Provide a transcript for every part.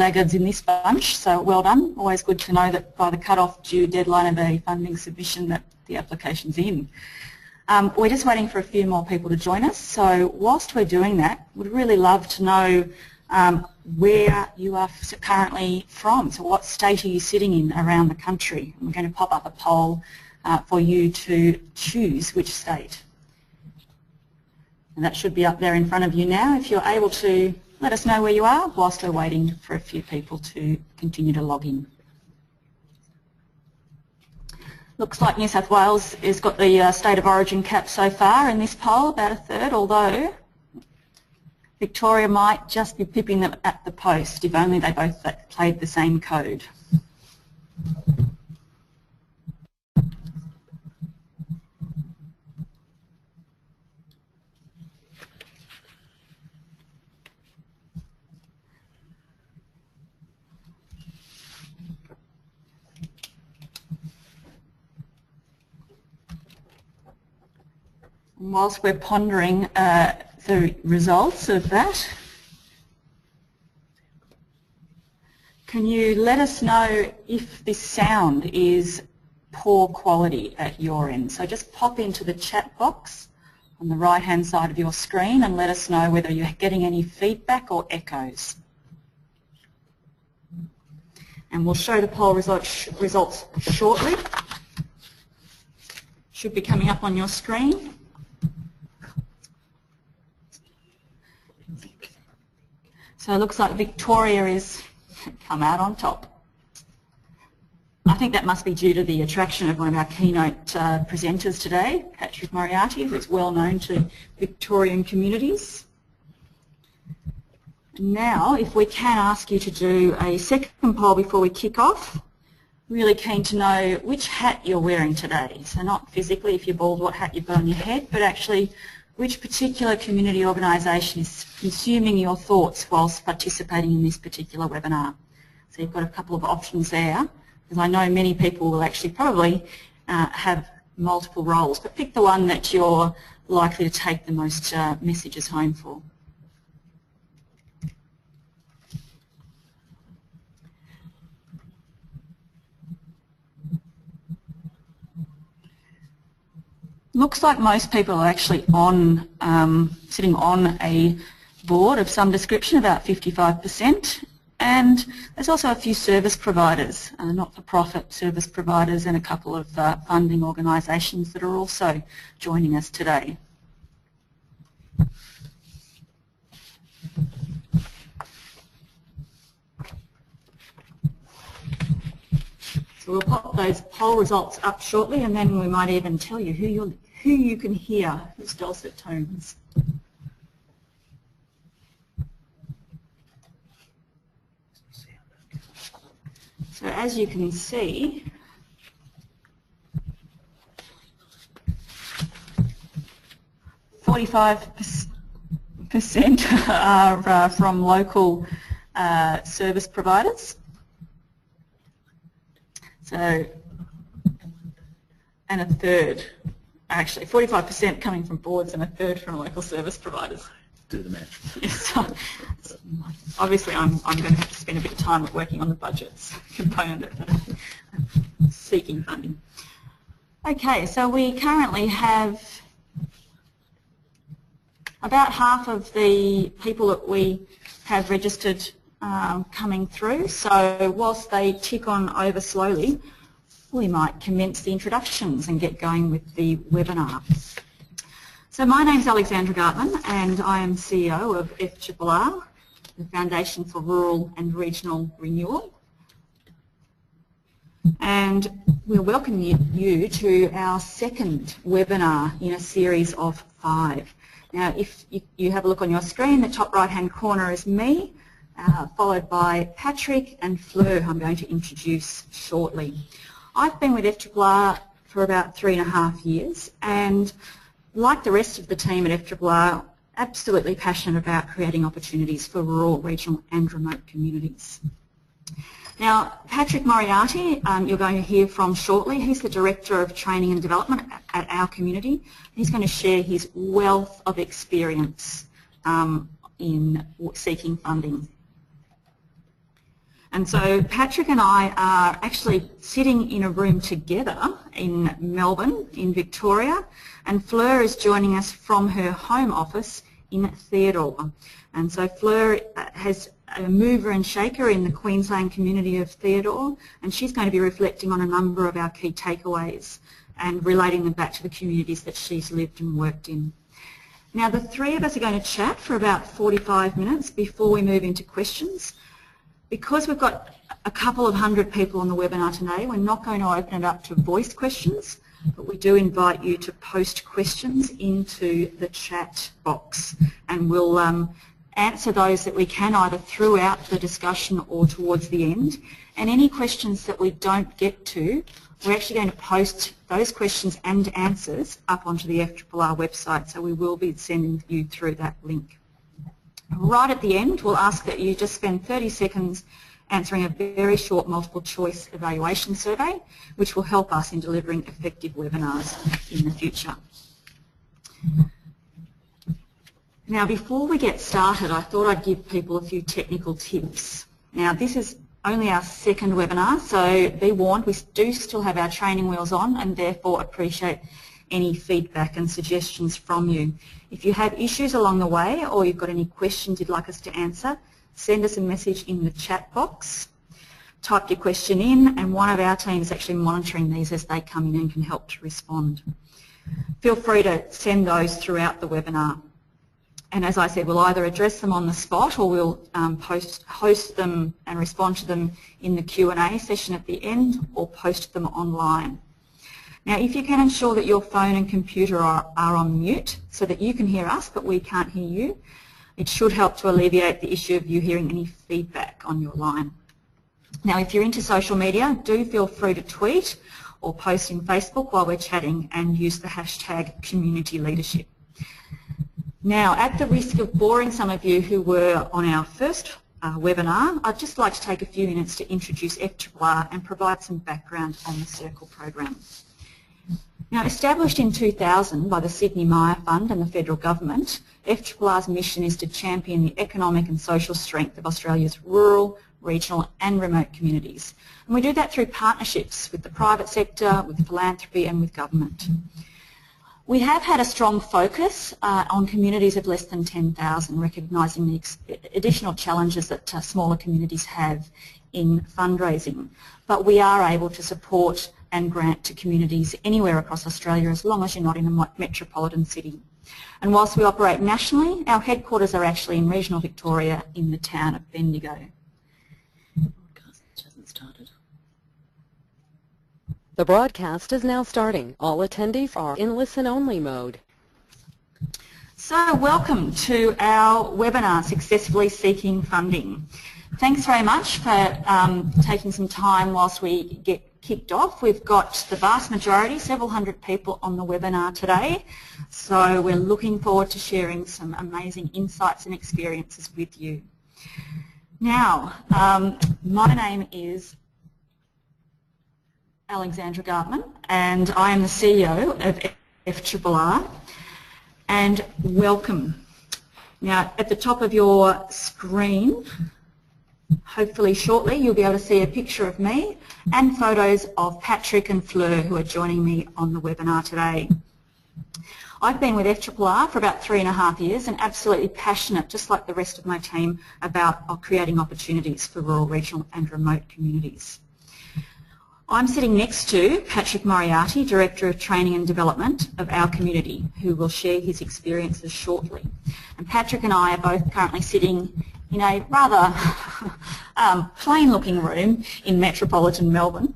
laggards in this bunch, so well done. Always good to know that by the cut-off due deadline of a funding submission that the application's in. We're just waiting for a few more people to join us, so whilst we're doing that, we'd really love to know where you are currently from. So what state are you sitting in around the country? And we're going to pop up a poll for you to choose which state. And that should be up there in front of you now. If you're able to let us know where you are whilst we're waiting for a few people to continue to log in. Looks like New South Wales has got the state of origin cap so far in this poll, about a third, although Victoria might just be pipping them at the post if only they both played the same code. And whilst we're pondering the results of that, can you let us know if this sound is poor quality at your end? So just pop into the chat box on the right hand side of your screen and let us know whether you're getting any feedback or echoes. And we'll show the poll results shortly. Should be coming up on your screen. So it looks like Victoria is come out on top. I think that must be due to the attraction of one of our keynote presenters today, Patrick Moriarty, who's well known to Victorian communities. Now, if we can ask you to do a second poll before we kick off, really keen to know which hat you're wearing today. So not physically, if you're bald, what hat you've got on your head, but actually which particular community organisation is consuming your thoughts whilst participating in this particular webinar. So you've got a couple of options there, because I know many people will actually probably have multiple roles, but pick the one that you're likely to take the most messages home for. Looks like most people are actually on, sitting on a board of some description, about 55%, and there's also a few service providers, not-for-profit service providers, and a couple of funding organisations that are also joining us today. So we'll pop those poll results up shortly, and then we might even tell you who you can hear, whose dulcet tones. So as you can see, %45% are from local service providers. So, and a third, actually 45% coming from boards and a third from local service providers. Do the math. Yes, obviously I'm going to have to spend a bit of time working on the budgets component of seeking funding. Okay, so we currently have about half of the people that we have registered coming through, so whilst they tick on over slowly, we might commence the introductions and get going with the webinar. So my name's Alexandra Gartman and I am CEO of FRRR, the Foundation for Rural and Regional Renewal, and we're welcoming you to our second webinar in a series of 5. Now if you have a look on your screen, the top right hand corner is me, followed by Patrick and Fleur, who I'm going to introduce shortly. I've been with FRRR for about 3.5 years, and like the rest of the team at FRRR, absolutely passionate about creating opportunities for rural, regional and remote communities. Now, Patrick Moriarty, you're going to hear from shortly. He's the Director of Training and Development at our community. He's going to share his wealth of experience in seeking funding. And so Patrick and I are actually sitting in a room together in Melbourne, in Victoria, and Fleur is joining us from her home office in Theodore. And so Fleur has a mover and shaker in the Queensland community of Theodore, and she's going to be reflecting on a number of our key takeaways and relating them back to the communities that she's lived and worked in. Now, the three of us are going to chat for about 45 minutes before we move into questions. Because we've got a couple of hundred people on the webinar today, we're not going to open it up to voice questions, but we do invite you to post questions into the chat box, and we'll answer those that we can either throughout the discussion or towards the end. And any questions that we don't get to, we're actually going to post those questions and answers up onto the FRRR website, so we will be sending you through that link. Right at the end, we'll ask that you just spend 30 seconds answering a very short multiple choice evaluation survey, which will help us in delivering effective webinars in the future. Now, before we get started, I thought I'd give people a few technical tips. Now, this is only our second webinar, so be warned, we do still have our training wheels on and therefore appreciate any feedback and suggestions from you. If you have issues along the way or you've got any questions you'd like us to answer, send us a message in the chat box. Type your question in, and one of our team is actually monitoring these as they come in and can help to respond. Feel free to send those throughout the webinar. And as I said, we'll either address them on the spot or we'll host them and respond to them in the Q&A session at the end, or post them online. Now, if you can ensure that your phone and computer are on mute so that you can hear us but we can't hear you, it should help to alleviate the issue of you hearing any feedback on your line. Now, if you're into social media, do feel free to tweet or post in Facebook while we're chatting, and use the hashtag #CommunityLeadership. Now, at the risk of boring some of you who were on our first webinar, I'd just like to take a few minutes to introduce FRRR and provide some background on the Circle program. Now, established in 2000 by the Sydney Myer Fund and the Federal Government, FRRR's mission is to champion the economic and social strength of Australia's rural, regional and remote communities. And we do that through partnerships with the private sector, with philanthropy and with government. We have had a strong focus on communities of less than 10,000, recognising the additional challenges that smaller communities have in fundraising. But we are able to support and grant to communities anywhere across Australia as long as you're not in a metropolitan city. And whilst we operate nationally, our headquarters are actually in regional Victoria in the town of Bendigo. The broadcast is now starting. All attendees are in listen-only mode. So welcome to our webinar, Successfully Seeking Funding. Thanks very much for taking some time whilst we get kicked off. We've got the vast majority, several hundred people on the webinar today, so we're looking forward to sharing some amazing insights and experiences with you. Now, my name is Alexandra Gartman, and I am the CEO of FRRR, and welcome. Now, at the top of your screen, hopefully shortly, you'll be able to see a picture of me and photos of Patrick and Fleur, who are joining me on the webinar today. I've been with FRRR for about 3.5 years and absolutely passionate, just like the rest of my team, about creating opportunities for rural, regional and remote communities. I'm sitting next to Patrick Moriarty, Director of Training and Development of our community, who will share his experiences shortly. And Patrick and I are both currently sitting in a rather plain-looking room in metropolitan Melbourne.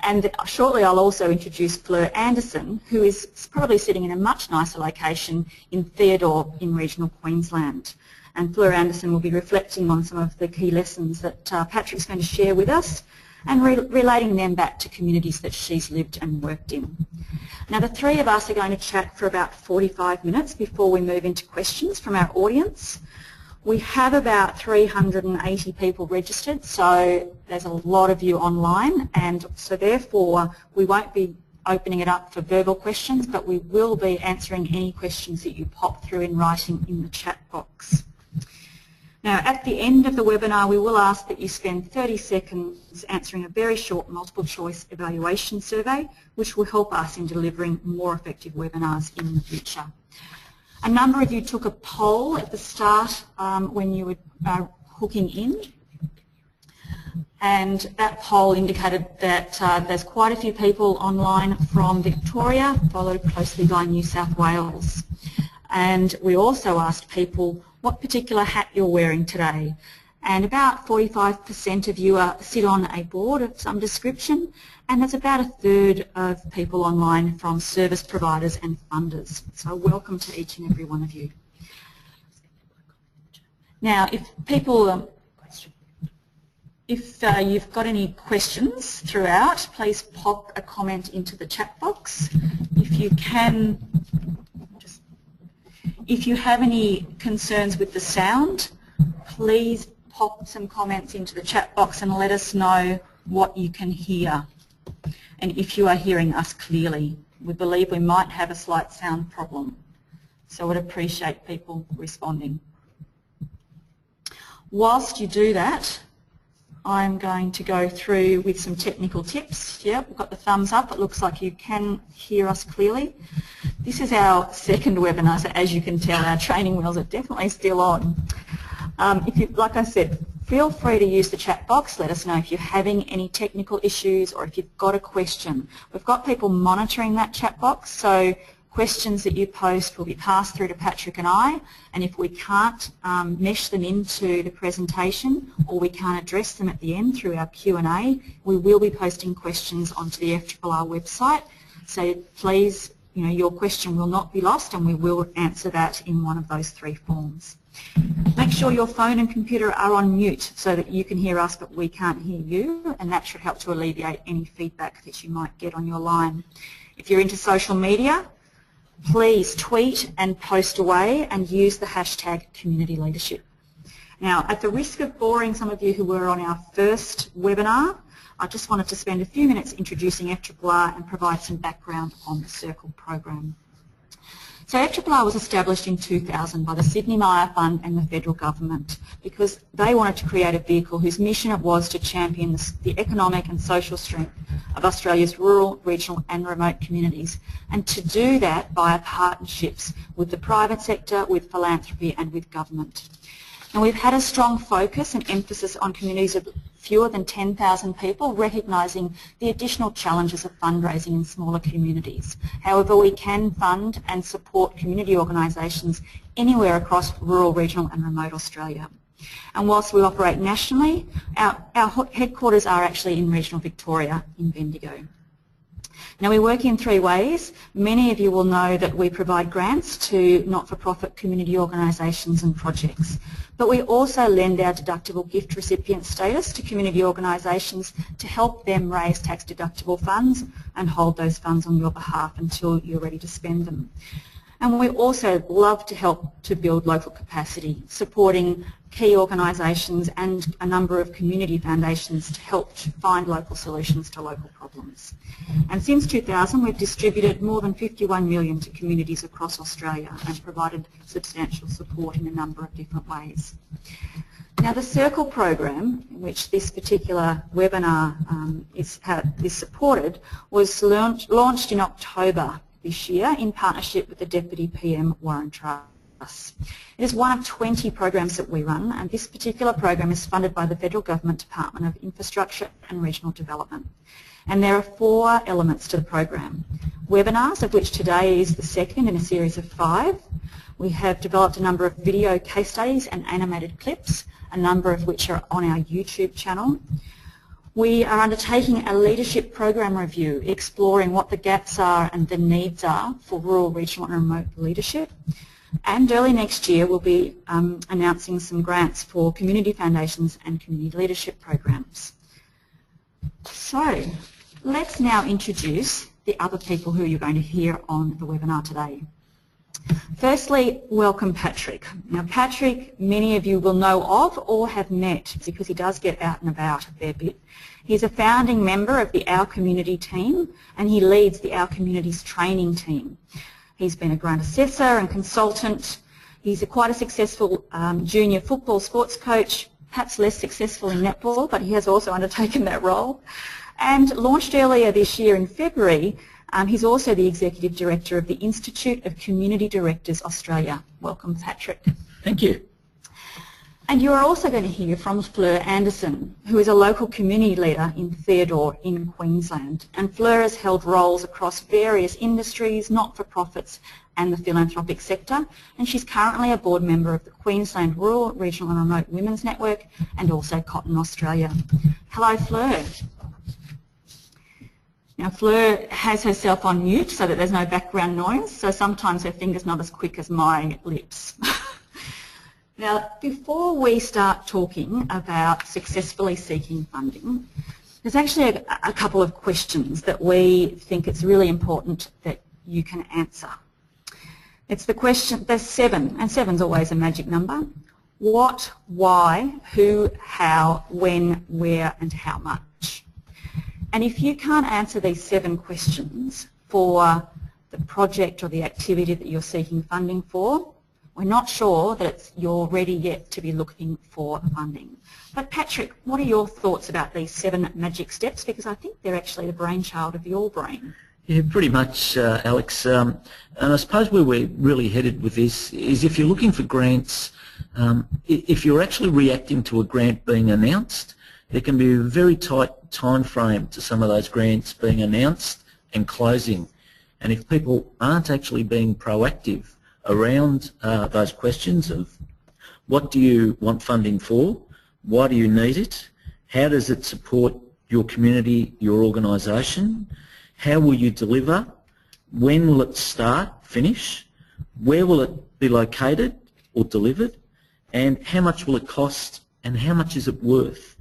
And shortly I'll also introduce Fleur Anderson, who is probably sitting in a much nicer location in Theodore in regional Queensland. And Fleur Anderson will be reflecting on some of the key lessons that Patrick's going to share with us, and relating them back to communities that she's lived and worked in. Now, the three of us are going to chat for about 45 minutes before we move into questions from our audience. We have about 380 people registered, so there's a lot of you online, and so therefore we won't be opening it up for verbal questions, but we will be answering any questions that you pop through in writing in the chat box. Now, at the end of the webinar, we will ask that you spend 30 seconds answering a very short multiple choice evaluation survey, which will help us in delivering more effective webinars in the future. A number of you took a poll at the start when you were hooking in, and that poll indicated that there's quite a few people online from Victoria, followed closely by New South Wales. And we also asked people what particular hat you're wearing today. And about 45% of you sit on a board of some description, and there's about a third of people online from service providers and funders. So welcome to each and every one of you. Now, if people, if you've got any questions throughout, please pop a comment into the chat box. If you can, if you have any concerns with the sound, please pop some comments into the chat box and let us know what you can hear and if you are hearing us clearly. We believe we might have a slight sound problem, so I would appreciate people responding. Whilst you do that, I'm going to go through with some technical tips. Yep, we've got the thumbs up. It looks like you can hear us clearly. This is our second webinar, so as you can tell, our training wheels are definitely still on. If you, like I said, feel free to use the chat box. Let us know if you're having any technical issues or if you've got a question. We've got people monitoring that chat box, so questions that you post will be passed through to Patrick and I, and if we can't mesh them into the presentation or we can't address them at the end through our Q&A, we will be posting questions onto the FRRR website. So please, your question will not be lost, and we will answer that in one of those three forms. Make sure your phone and computer are on mute so that you can hear us but we can't hear you, and that should help to alleviate any feedback that you might get on your line. If you're into social media, please tweet and post away and use the hashtag community leadership. Now, at the risk of boring some of you who were on our first webinar, I just wanted to spend a few minutes introducing FRRR and provide some background on the Circle program. So FRRR was established in 2000 by the Sydney Myer Fund and the federal government because they wanted to create a vehicle whose mission it was to champion the economic and social strength of Australia's rural, regional and remote communities, and to do that via partnerships with the private sector, with philanthropy and with government. And we've had a strong focus and emphasis on communities of fewer than 10,000 people, recognising the additional challenges of fundraising in smaller communities. However, we can fund and support community organisations anywhere across rural, regional and remote Australia. And whilst we operate nationally, our headquarters are actually in regional Victoria in Bendigo. Now, we work in three ways. Many of you will know that we provide grants to not-for-profit community organisations and projects. But we also lend our deductible gift recipient status to community organisations to help them raise tax-deductible funds and hold those funds on your behalf until you're ready to spend them. And we also love to help to build local capacity, supporting key organisations and a number of community foundations to help to find local solutions to local problems. And since 2000 we've distributed more than 51 million to communities across Australia and provided substantial support in a number of different ways. Now, the Circle program, which this particular webinar is supported, was launched in October this year in partnership with the Deputy PM Warren Truss. It is one of 20 programs that we run, and this particular program is funded by the Federal Government Department of Infrastructure and Regional Development. And there are 4 elements to the program. Webinars, of which today is the second in a series of 5. We have developed a number of video case studies and animated clips, a number of which are on our YouTube channel. We are undertaking a leadership program review, exploring what the gaps are and the needs are for rural, regional and remote leadership. And early next year we'll be announcing some grants for community foundations and community leadership programs. So let's now introduce the other people who you're going to hear on the webinar today. Firstly, welcome Patrick. Now Patrick, many of you will know of or have met because he does get out and about a fair bit. He's a founding member of the Our Community team and he leads the Our Communities training team. He's been a grant assessor and consultant He's quite a successful junior football sports coach, perhaps less successful in netball, but he has also undertaken that role. And launched earlier this year in February, he's also the Executive Director of the Institute of Community Directors Australia. Welcome, Patrick. Thank you. And you are also going to hear from Fleur Anderson, who is a local community leader in Theodore in Queensland. And Fleur has held roles across various industries, not-for-profits and the philanthropic sector. And she's currently a board member of the Queensland Rural, Regional and Remote Women's Network and also Cotton Australia. Hello, Fleur. Now, Fleur has herself on mute so that there's no background noise, so sometimes her finger's not as quick as my lips. Now, before we start talking about successfully seeking funding, there's actually a couple of questions that we think it's really important that you can answer. It's the question, there's 7, and 7's always a magic number. What, why, who, how, when, where, and how much? And if you can't answer these 7 questions for the project or the activity that you're seeking funding for, we're not sure that you're ready yet to be looking for funding. But Patrick, what are your thoughts about these 7 magic steps? Because I think they're actually the brainchild of your brain. Yeah, pretty much, Alex. And I suppose where we're really headed with this is if you're looking for grants, if you're actually reacting to a grant being announced, there can be a very tight time frame to some of those grants being announced and closing. And if people aren't actually being proactive around those questions of what do you want funding for, why do you need it, how does it support your community, your organisation, how will you deliver, when will it start, finish, where will it be located or delivered, and how much will it cost and how much is it worth.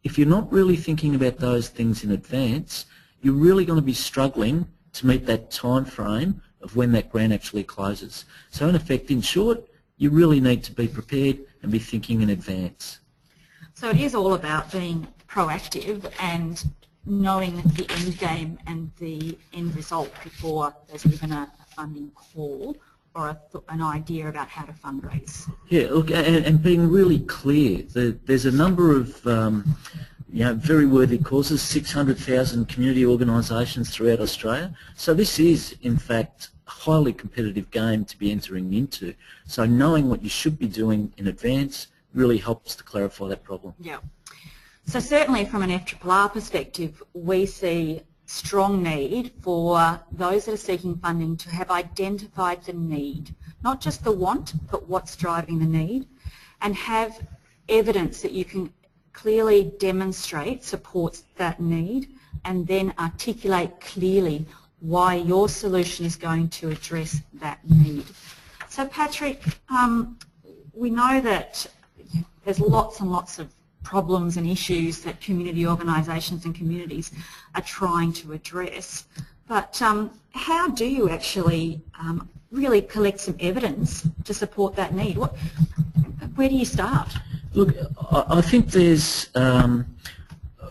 If you're not really thinking about those things in advance, you're really going to be struggling to meet that time frame of when that grant actually closes. So in effect, in short, you really need to be prepared and be thinking in advance. So it is all about being proactive and knowing the end game and the end result before there's even a funding call or an idea about how to fundraise. Yeah, look, and being really clear. There's a number of very worthy causes, 600,000 community organisations throughout Australia. So this is, in fact, a highly competitive game to be entering into. So knowing what you should be doing in advance really helps to clarify that problem. Yeah. So certainly from an FRRR perspective, we see strong need for those that are seeking funding to have identified the need, not just the want, but what's driving the need, and have evidence that you can clearly demonstrate supports that need, and then articulate clearly why your solution is going to address that need. So Patrick, we know that there's lots and lots of problems and issues that community organisations and communities are trying to address, but how do you actually really collect some evidence to support that need? Where do you start? Look, I think there's a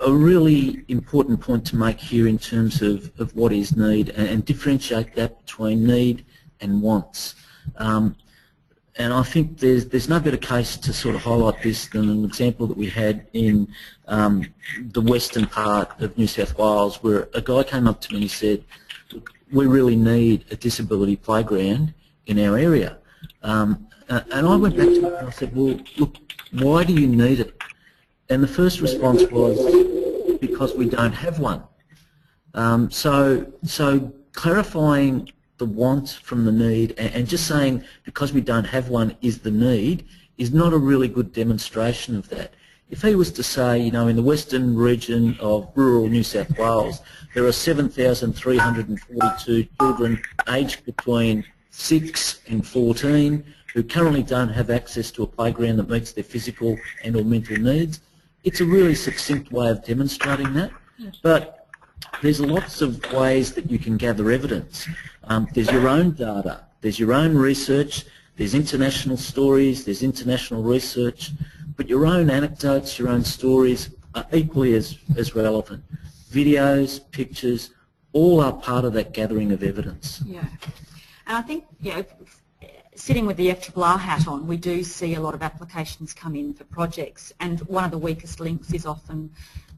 really important point to make here in terms of what is need and differentiate that between need and wants. And I think there's no better case to sort of highlight this than an example that we had in the western part of New South Wales, where a guy came up to me and he said, look, we really need a disability playground in our area. And I went back to him and I said, well, look, why do you need it? And the first response was, because we don't have one. So clarifying the want from the need and just saying because we don't have one is the need is not a really good demonstration of that. If he was to say, you know, in the western region of rural New South Wales, there are 7,342 children aged between 6 and 14 who currently don't have access to a playground that meets their physical and or mental needs, it's a really succinct way of demonstrating that. But there's lots of ways that you can gather evidence. There's your own data, there's your own research, there's international stories, there's international research, but your own anecdotes, your own stories are equally as relevant. Videos, pictures, all are part of that gathering of evidence. Yeah, and I think, you know, sitting with the FRRR hat on, we do see a lot of applications come in for projects, and one of the weakest links is often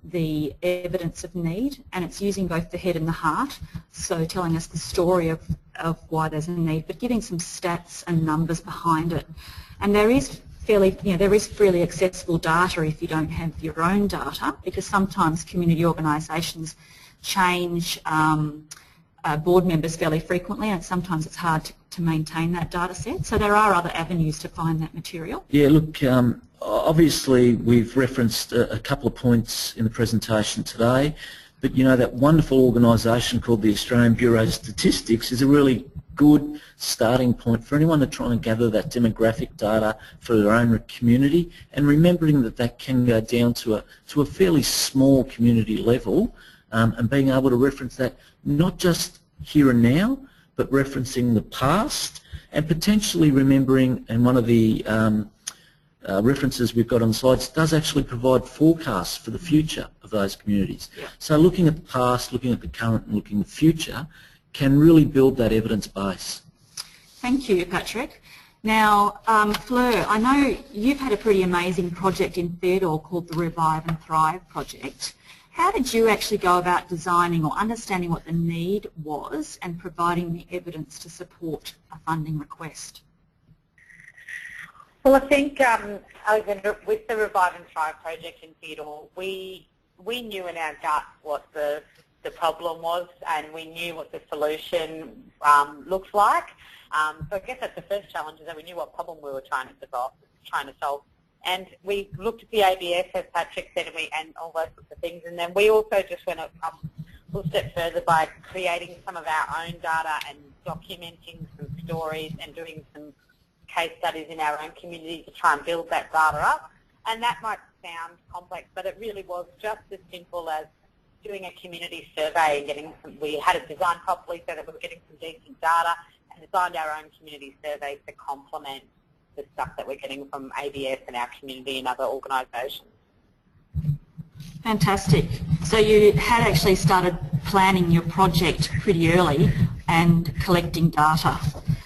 the evidence of need, and it's using both the head and the heart, so telling us the story of why there's a need, but giving some stats and numbers behind it. And there is freely accessible data if you don't have your own data, because sometimes community organisations change board members fairly frequently, and sometimes it's hard to maintain that data set. So there are other avenues to find that material. Yeah, look, obviously we've referenced a couple of points in the presentation today, but you know, that wonderful organisation called the Australian Bureau of Statistics is a really good starting point for anyone to try and gather that demographic data for their own community, and remembering that that can go down to a fairly small community level, and being able to reference that not just here and now, but referencing the past, and potentially remembering, and one of the references we've got on the slides does actually provide forecasts for the future of those communities. Yeah. So looking at the past, looking at the current and looking at the future can really build that evidence base. Thank you, Patrick. Now, Fleur, I know you've had a pretty amazing project in Theodore called the Revive and Thrive project. How did you actually go about designing or understanding what the need was and providing the evidence to support a funding request? Well, I think, Alexandra, with the Revive and Thrive project in Theodore, we knew in our gut what the problem was, and we knew what the solution looked like. So I guess that's the first challenge, is that we knew what problem we were trying to solve. And we looked at the ABS, as Patrick said, and all those sorts of things. And then we also just went a little step further by creating some of our own data and documenting some stories and doing some case studies in our own community to try and build that data up. And that might sound complex, but it really was just as simple as doing a community survey and getting some, we had it designed properly so that we were getting some decent data, and designed our own community survey to complement the stuff that we're getting from ABS and our community and other organisations. Fantastic. So you had actually started planning your project pretty early and collecting data.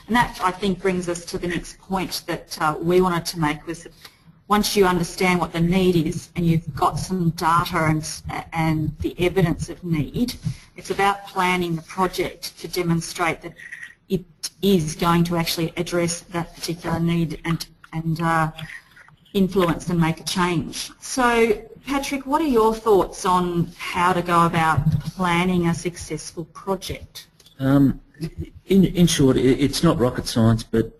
And that, I think, brings us to the next point that we wanted to make, was that once you understand what the need is and you've got some data and the evidence of need, it's about planning the project to demonstrate that it is going to actually address that particular need and influence and make a change. So, Patrick, what are your thoughts on how to go about planning a successful project? In short, it's not rocket science, but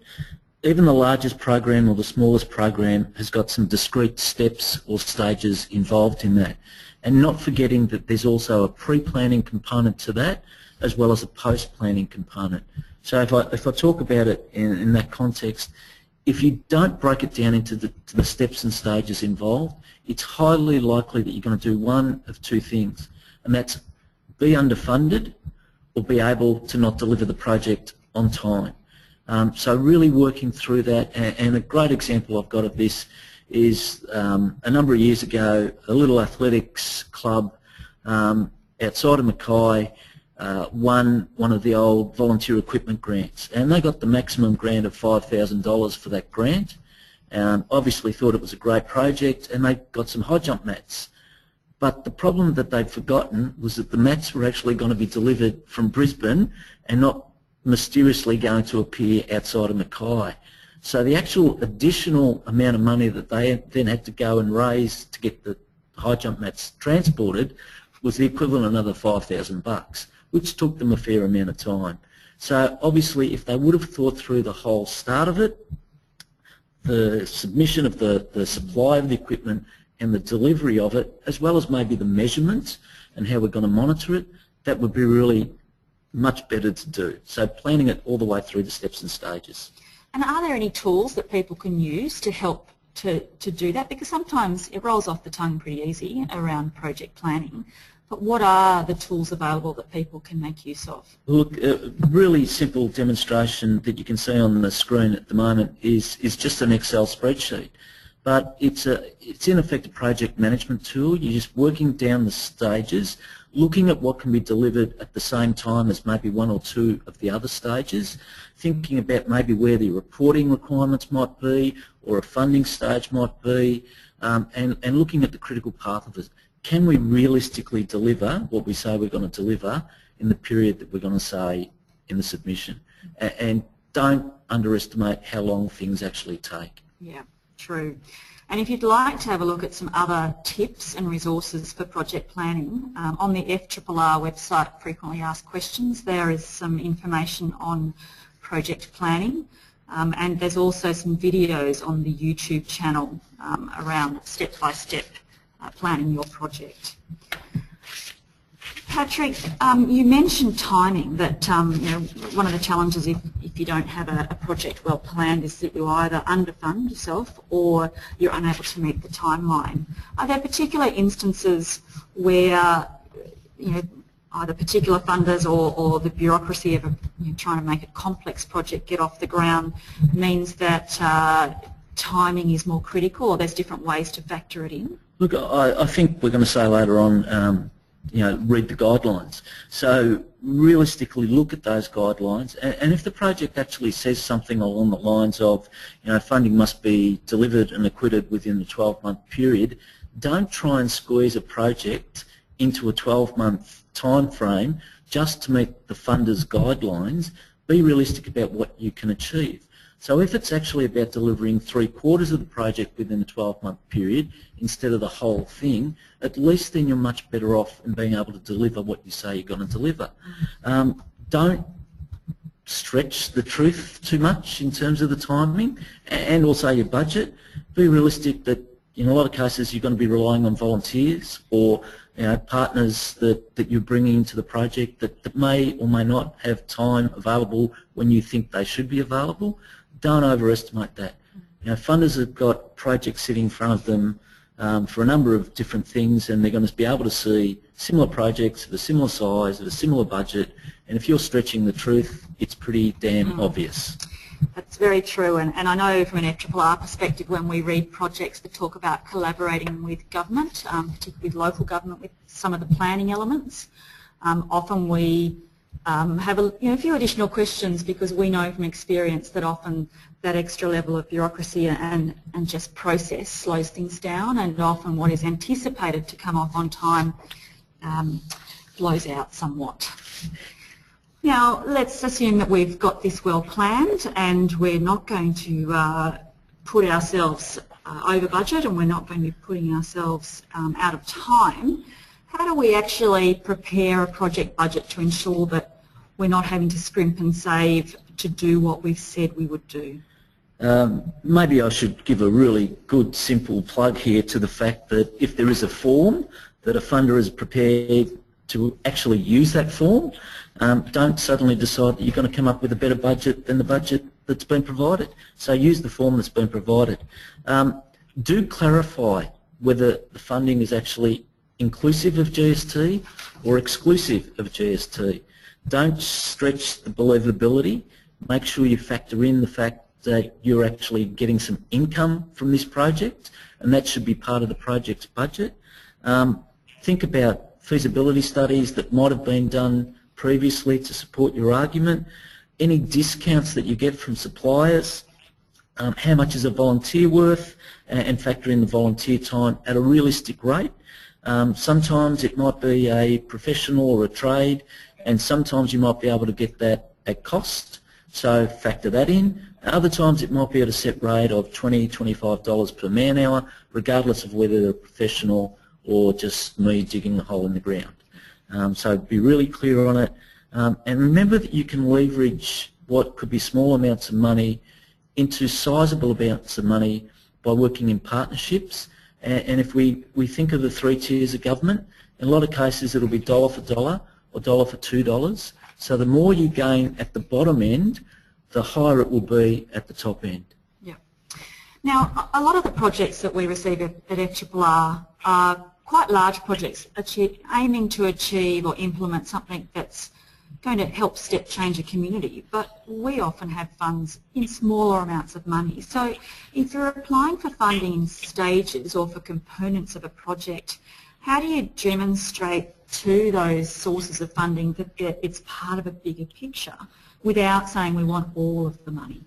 even the largest program or the smallest program has got some discrete steps or stages involved in that. And not forgetting that there's also a pre-planning component to that, as well as a post-planning component. So if I talk about it in that context, if you don't break it down into the steps and stages involved, it's highly likely that you're going to do one of two things, and that's be underfunded or be able to not deliver the project on time. So really working through that, and a great example I've got of this is a number of years ago, a little athletics club outside of Mackay won one of the old volunteer equipment grants, and they got the maximum grant of $5,000 for that grant. Obviously thought it was a great project, and they got some high jump mats. But the problem that they'd forgotten was that the mats were actually going to be delivered from Brisbane and not mysteriously going to appear outside of Mackay. So the actual additional amount of money that they then had to go and raise to get the high jump mats transported was the equivalent of another $5,000, which took them a fair amount of time. So obviously if they would have thought through the whole start of it, the submission of the supply of the equipment and the delivery of it, as well as maybe the measurements and how we're going to monitor it, that would be really much better to do. So planning it all the way through the steps and stages. And are there any tools that people can use to help to do that? Because sometimes it rolls off the tongue pretty easy around project planning. But what are the tools available that people can make use of? Look, a really simple demonstration that you can see on the screen at the moment is just an Excel spreadsheet. but it's in effect a project management tool. You're just working down the stages, looking at what can be delivered at the same time as maybe one or two of the other stages, thinking about maybe where the reporting requirements might be or a funding stage might be, and looking at the critical path of it. Can we realistically deliver what we say we're going to deliver in the period that we're going to say in the submission? And don't underestimate how long things actually take. Yeah, true. And if you'd like to have a look at some other tips and resources for project planning, on the FRRR website, Frequently Asked Questions, there is some information on project planning, and there's also some videos on the YouTube channel around step-by-step planning your project. Patrick, you mentioned timing, that one of the challenges if you don't have a project well planned is that you either underfund yourself or you're unable to meet the timeline. Are there particular instances where either particular funders or the bureaucracy of trying to make a complex project get off the ground means that timing is more critical, or there's different ways to factor it in? Look, I think we're going to say later on, read the guidelines. So realistically look at those guidelines, and if the project actually says something along the lines of, funding must be delivered and acquitted within the 12-month period, don't try and squeeze a project into a 12-month time frame just to meet the funder's guidelines. Be realistic about what you can achieve. So if it's actually about delivering 3/4 of the project within a 12-month period instead of the whole thing, at least then you're much better off in being able to deliver what you say you're going to deliver. Don't stretch the truth too much in terms of the timing and also your budget. Be realistic that in a lot of cases you're going to be relying on volunteers or partners that you're bringing into the project that may or may not have time available when you think they should be available. Don't overestimate that. Funders have got projects sitting in front of them for a number of different things, and they're going to be able to see similar projects of a similar size, of a similar budget, and if you're stretching the truth, it's pretty damn obvious. That's very true, and I know from an FRRR perspective, when we read projects that talk about collaborating with government, particularly with local government, with some of the planning elements, often we have a few additional questions, because we know from experience that often that extra level of bureaucracy and just process slows things down, and often what is anticipated to come off on time blows out somewhat. Now, let's assume that we've got this well planned and we're not going to put ourselves over budget, and we're not going to be putting ourselves out of time. How do we actually prepare a project budget to ensure that we're not having to scrimp and save to do what we've said we would do? Maybe I should give a really good simple plug here to the fact that if there is a form that a funder is prepared to actually use that form, don't suddenly decide that you're going to come up with a better budget than the budget that's been provided. So use the form that's been provided. Do clarify whether the funding is actually inclusive of GST or exclusive of GST. Don't stretch the believability. Make sure you factor in the fact that you're actually getting some income from this project, and that should be part of the project's budget. Think about feasibility studies that might have been done previously to support your argument, any discounts that you get from suppliers, how much is a volunteer worth, and factor in the volunteer time at a realistic rate. Sometimes it might be a professional or a trade, and sometimes you might be able to get that at cost, so factor that in. Other times it might be at a set rate of $20, $25 per man hour, regardless of whether they're a professional or just me digging a hole in the ground. So be really clear on it, and remember that you can leverage what could be small amounts of money into sizable amounts of money by working in partnerships. And if we think of the 3 tiers of government, in a lot of cases it'll be dollar for dollar or dollar for $2. So the more you gain at the bottom end, the higher it will be at the top end. Yeah. Now, a lot of the projects that we receive at FRRR are quite large projects aiming to achieve or implement something that's going to help step change a community, but we often have funds in smaller amounts of money. So if you're applying for funding in stages or for components of a project, how do you demonstrate to those sources of funding that it's part of a bigger picture without saying we want all of the money?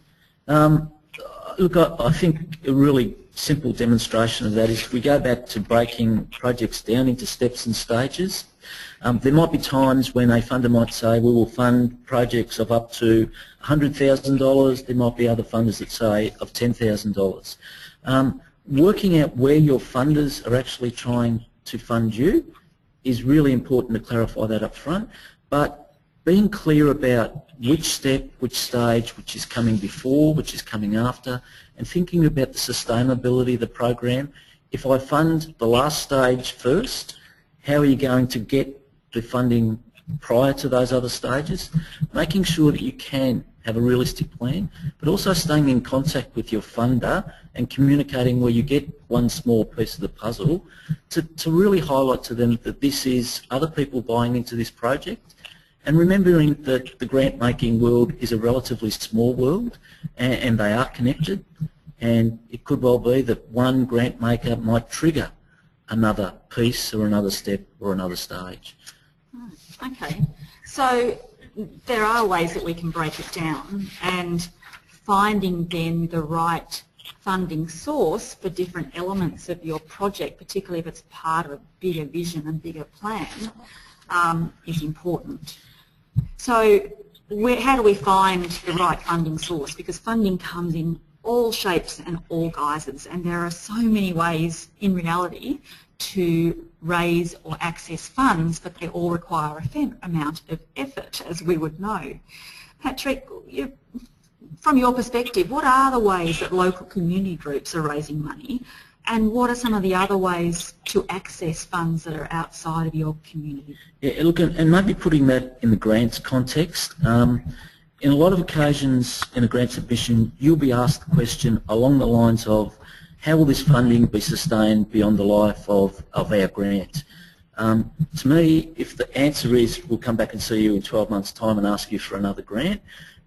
Look, I think a really simple demonstration of that is if we go back to breaking projects down into steps and stages. There might be times when a funder might say we will fund projects of up to $100,000. There might be other funders that say of $10,000. Working out where your funders are actually trying to fund you is really important to clarify that up front, but being clear about which step, which stage, which is coming before, which is coming after, and thinking about the sustainability of the program. If I fund the last stage first, how are you going to get the funding prior to those other stages? Making sure that you can have a realistic plan, but also staying in contact with your funder and communicating where you get one small piece of the puzzle to really highlight to them that this is other people buying into this project, and remembering that the grant-making world is a relatively small world and they are connected, and it could well be that one grant maker might trigger another piece or another step or another stage. Okay, so there are ways that we can break it down, and finding then the right funding source for different elements of your project, particularly if it's part of a bigger vision and bigger plan, is important. So how do we find the right funding source? Because funding comes in all shapes and all guises, and there are so many ways in reality to raise or access funds, but they all require a fair amount of effort, as we would know. Patrick, from your perspective, what are the ways that local community groups are raising money, and what are some of the other ways to access funds that are outside of your community? Yeah, look, and maybe putting that in the grants context, in a lot of occasions in a grant submission, you'll be asked the question along the lines of, how will this funding be sustained beyond the life of our grant? To me, if the answer is we'll come back and see you in 12 months' time and ask you for another grant,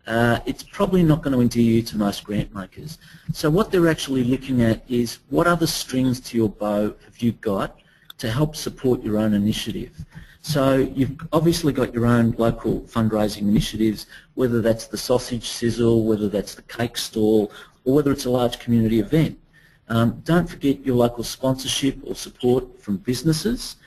it's probably not going to endear you to most grant makers. So what they're actually looking at is what other strings to your bow have you got to help support your own initiative. So you've obviously got your own local fundraising initiatives, whether that's the sausage sizzle, whether that's the cake stall, or whether it's a large community event. Don't forget your local sponsorship or support from businesses,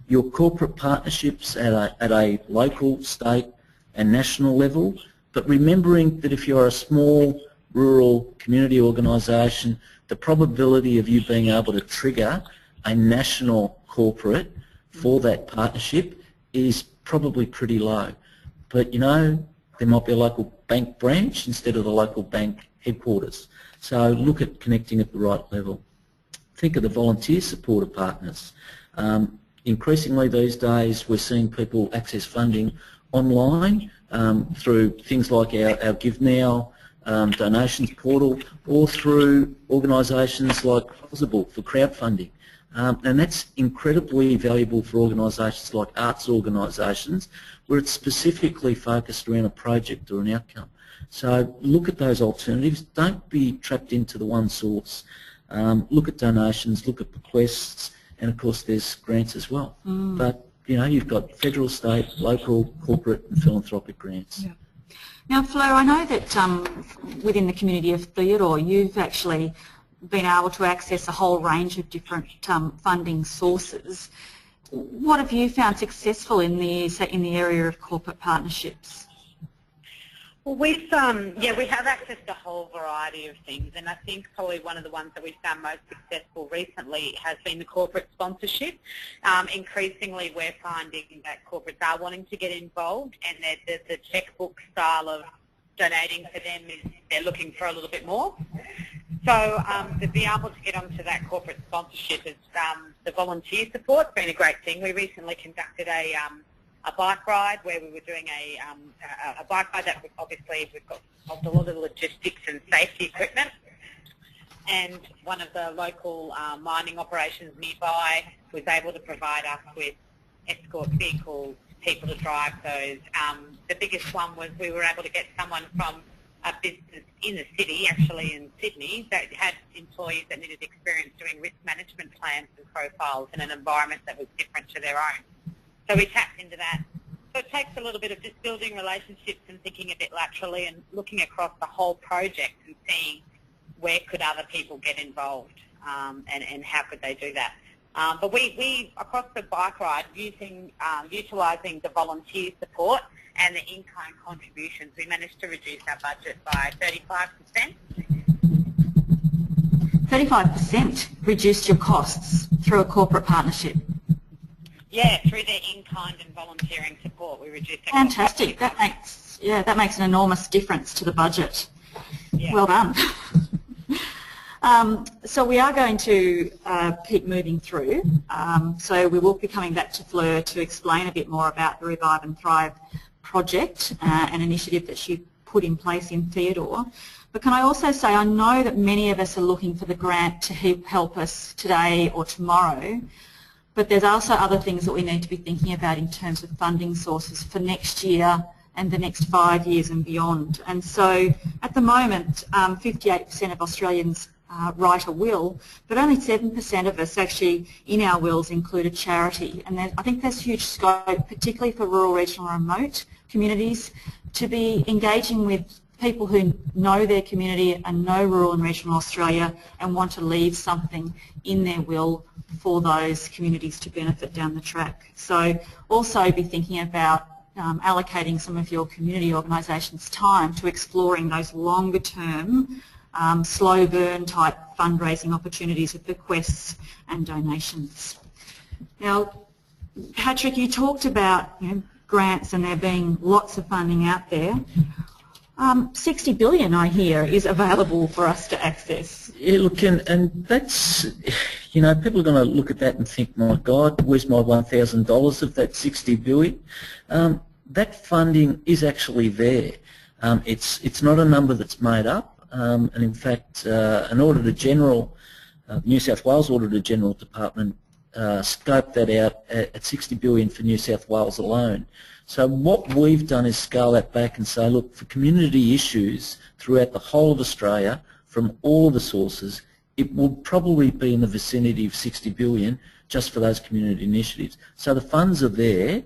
your corporate partnerships at a local, state and national level, but remembering that if you're a small rural community organisation, the probability of you being able to trigger a national corporate for that partnership is probably pretty low. But you know, there might be a local bank branch instead of the local bank headquarters. So look at connecting at the right level. Think of the volunteer supporter partners. Increasingly these days we're seeing people access funding online through things like our Give Now donations portal, or through organisations like Possible for crowdfunding. And that's incredibly valuable for organisations like arts organisations where it's specifically focused around a project or an outcome. So look at those alternatives. Don't be trapped into the one source. Look at donations, look at bequests, and of course there's grants as well. But you know, you've got federal, state, local, corporate and philanthropic grants. Yeah. Now Fleur, I know that within the community of Theodore you've actually been able to access a whole range of different funding sources. What have you found successful in the area of corporate partnerships? Well, we have access to a whole variety of things, and I think probably one of the ones that we've found most successful recently has been the corporate sponsorship. Increasingly, we're finding that corporates are wanting to get involved, and the checkbook style of donating for them is they're looking for a little bit more. So to be able to get onto that corporate sponsorship is the volunteer support's been a great thing. We recently conducted a bike ride where we were doing a bike ride that obviously we've got a lot of logistics and safety equipment, and one of the local mining operations nearby was able to provide us with escort vehicles, people to drive those. The biggest one was we were able to get someone from a business in the city, actually in Sydney, that had employees that needed experience doing risk management plans and profiles in an environment that was different to their own. So we tapped into that. So it takes a little bit of just building relationships and thinking a bit laterally and looking across the whole project and seeing where could other people get involved and how could they do that. But we across the bike ride, utilising the volunteer support and the in-kind contributions, we managed to reduce our budget by 35%. 35% reduced your costs through a corporate partnership. Yeah, through their in-kind and volunteering support, we reduced our Fantastic. That makes an enormous difference to the budget. Yeah. Well done. So we are going to keep moving through. So we will be coming back to Fleur to explain a bit more about the Revive and Thrive project, an initiative that she put in place in Theodore. But can I also say, I know that many of us are looking for the grant to help us today or tomorrow, but there's also other things that we need to be thinking about in terms of funding sources for next year and the next 5 years and beyond. And so at the moment, 58% of Australians write a will, but only 7% of us actually in our wills include a charity. And I think there's huge scope, particularly for rural, regional and remote communities, to be engaging with people who know their community and know rural and regional Australia and want to leave something in their will for those communities to benefit down the track. So also be thinking about allocating some of your community organisations' time to exploring those longer term slow burn type fundraising opportunities with bequests and donations. Now, Patrick, you talked about grants and there being lots of funding out there. 60 billion, I hear, is available for us to access. Yeah, look, and that's, people are going to look at that and think, my God, where's my $1,000 of that 60 billion? That funding is actually there. It's not a number that's made up. And in fact, an Auditor General, New South Wales Auditor General Department, scoped that out at 60 billion for New South Wales alone. So what we've done is scale that back and say, look, for community issues throughout the whole of Australia, from all the sources, it will probably be in the vicinity of 60 billion just for those community initiatives. So the funds are there.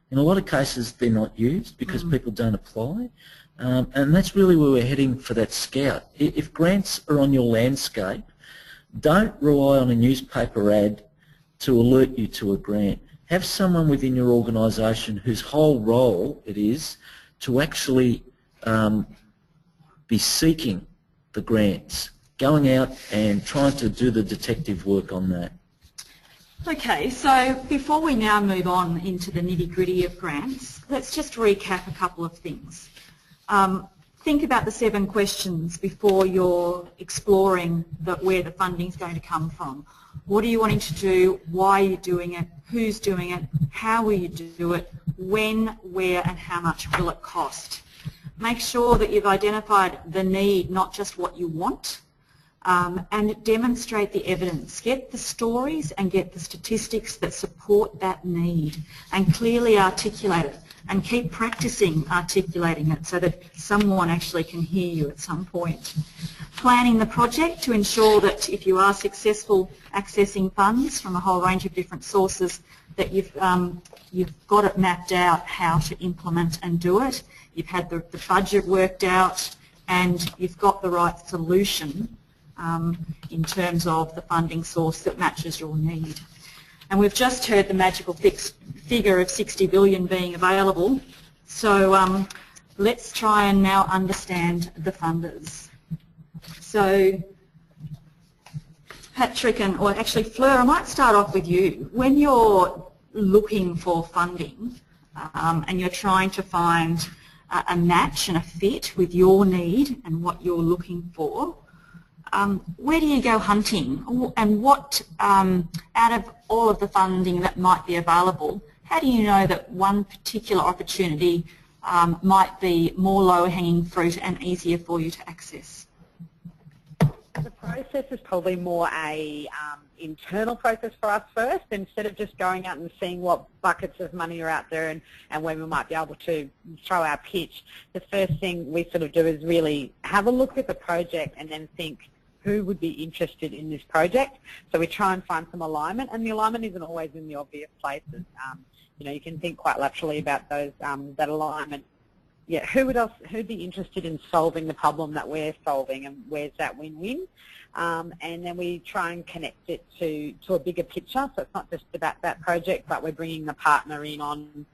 In a lot of cases, they're not used because people don't apply. And that's really where we're heading for that scout. If grants are on your landscape, don't rely on a newspaper ad to alert you to a grant. Have someone within your organisation whose whole role it is to actually be seeking the grants, going out and trying to do the detective work on that. Okay, so before we now move on into the nitty-gritty of grants, let's just recap a couple of things. Think about the 7 questions before you're exploring where the funding is going to come from. What are you wanting to do? Why are you doing it? Who's doing it? How will you do it? When, where and how much will it cost? Make sure that you've identified the need, not just what you want, and demonstrate the evidence. Get the stories and get the statistics that support that need and clearly articulate it. And keep practicing articulating it so that someone actually can hear you at some point. Planning the project to ensure that if you are successful accessing funds from a whole range of different sources, that you've got it mapped out how to implement and do it. You've had the budget worked out and you've got the right solution in terms of the funding source that matches your need. And we've just heard the magical figure of 60 billion being available. So let's try and now understand the funders. So Patrick, or actually Fleur, I might start off with you. When you're looking for funding and you're trying to find a match and a fit with your need and what you're looking for, where do you go hunting, and what, out of all of the funding that might be available, how do you know that one particular opportunity might be more low-hanging fruit and easier for you to access? The process is probably more a internal process for us first, instead of just going out and seeing what buckets of money are out there and when we might be able to throw our pitch. The first thing we sort of do is really have a look at the project and then think who would be interested in this project. So we try and find some alignment, and the alignment isn't always in the obvious places. You know, you can think quite laterally about those that alignment. Yeah, who'd be interested in solving the problem that we're solving, and where's that win-win? And then we try and connect it to a bigger picture. So it's not just about that project, but we're bringing the partner in on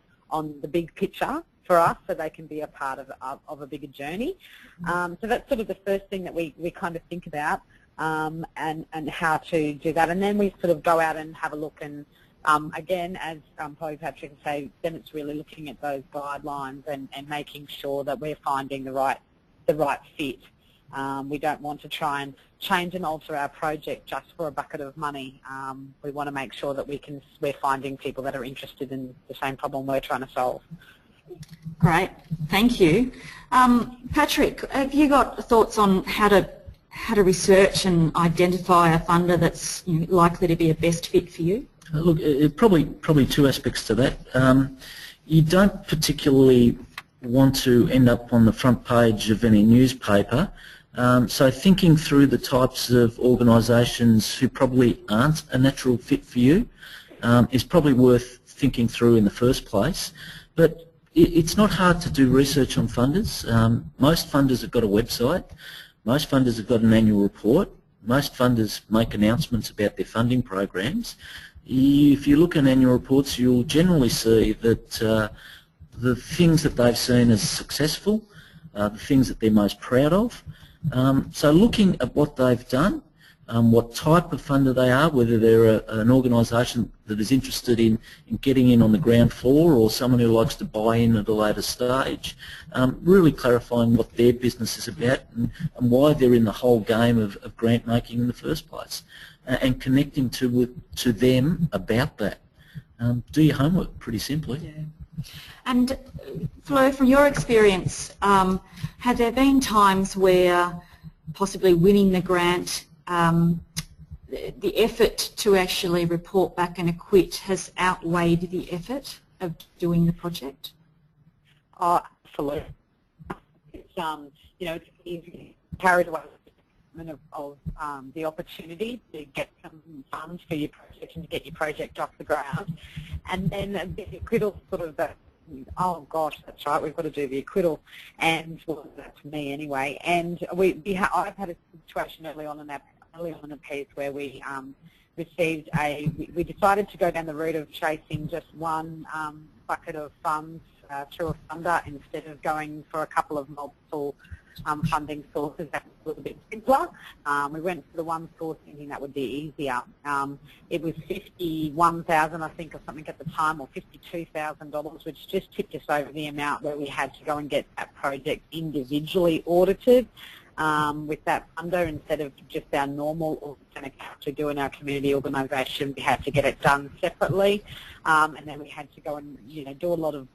the big picture for us, so they can be a part of a bigger journey. So that's sort of the first thing that we kind of think about, and how to do that. And then we sort of go out and have a look, and again, as probably Patrick would say, then it's really looking at those guidelines and making sure that we're finding the right fit. We don't want to try and change and alter our project just for a bucket of money. We want to make sure that we're finding people that are interested in the same problem we're trying to solve. Great, thank you. Patrick, have you got thoughts on how to research and identify a funder that's likely to be a best fit for you? Look, probably two aspects to that. You don't particularly want to end up on the front page of any newspaper, so thinking through the types of organisations who probably aren't a natural fit for you is probably worth thinking through in the first place. But it's not hard to do research on funders. Most funders have got a website. Most funders have got an annual report. Most funders make announcements about their funding programs. If you look at annual reports, you'll generally see that the things that they've seen as successful, the things that they're most proud of. So looking at what they've done, what type of funder they are, whether they're an organisation that is interested in getting in on the ground floor or someone who likes to buy in at a later stage, really clarifying what their business is about and why they're in the whole game of grant making in the first place, and connecting to them about that. Do your homework, pretty simply. Yeah. And Fleur, from your experience, have there been times where possibly winning the grant, the effort to actually report back and acquit has outweighed the effort of doing the project? Oh, absolutely. It's it's easy carried away of the opportunity to get some funds for your project and to get your project off the ground, and then the acquittal sort of that. Oh gosh, that's right. We've got to do the acquittal, and well, that's me anyway. And I've had a situation early on in the piece where we received we decided to go down the route of chasing just one bucket of funds through a funder instead of going for a couple of multiple funding sources. That was a little bit simpler. We went for the one source thinking that would be easier. It was $51,000, I think, or something at the time, or $52,000, which just tipped us over the amount where we had to go and get that project individually audited with that funder instead of just our normal audit account to do in our community organisation. We had to get it done separately, and then we had to go and do a lot of.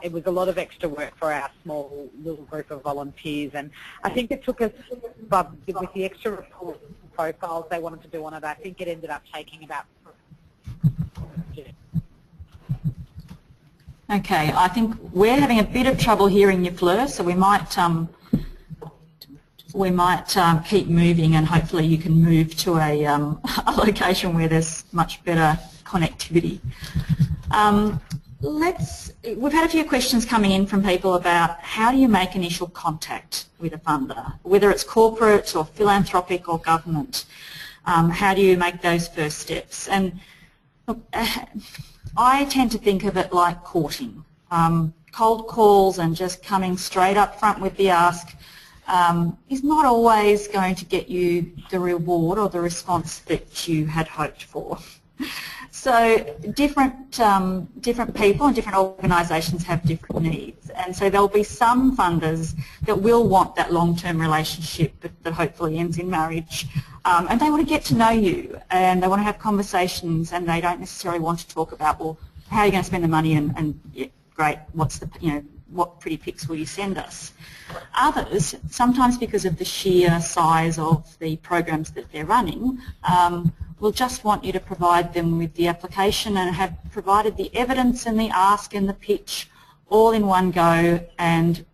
It was a lot of extra work for our small little group of volunteers, and I think it took us, with the extra reports and profiles they wanted to do on it, I think it ended up taking about. Okay, I think we're having a bit of trouble hearing you, Fleur, so we might keep moving, and hopefully you can move to a location where there's much better connectivity. We've had a few questions coming in from people about how do you make initial contact with a funder, whether it's corporate or philanthropic or government. How do you make those first steps? And look, I tend to think of it like courting. Cold calls and just coming straight up front with the ask is not always going to get you the reward or the response that you had hoped for. So different people and different organisations have different needs, and so there'll be some funders that will want that long-term relationship that hopefully ends in marriage, and they want to get to know you, and they want to have conversations, and they don't necessarily want to talk about, well, how are you going to spend the money, and yeah, great, what's the what pretty pics will you send us? Others, sometimes because of the sheer size of the programs that they're running, will just want you to provide them with the application and have provided the evidence and the ask and the pitch all in one go, and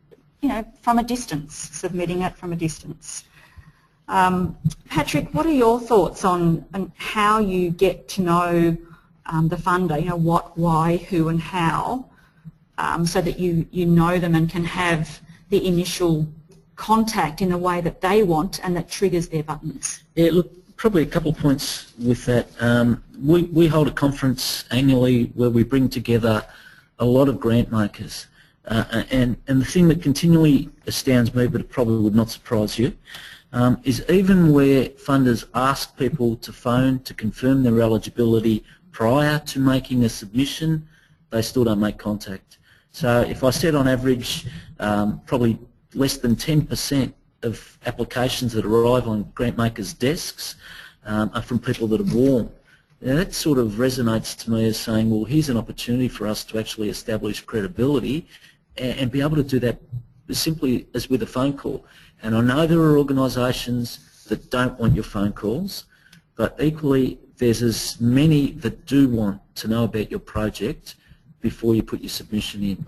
from a distance, submitting it from a distance. Patrick, what are your thoughts on how you get to know the funder, what, why, who and how, so that you know them and can have the initial contact in the way that they want and that triggers their buttons? Yeah, look, probably a couple of points with that. We hold a conference annually where we bring together a lot of grant makers. And the thing that continually astounds me, but it probably would not surprise you, is even where funders ask people to phone to confirm their eligibility prior to making a submission, they still don't make contact. So if I said on average, probably less than 10% of applications that arrive on grant makers' desks are from people that are warm. Now that sort of resonates to me as saying, well, here's an opportunity for us to actually establish credibility and be able to do that as simply as with a phone call. And I know there are organisations that don't want your phone calls, but equally there's as many that do want to know about your project before you put your submission in.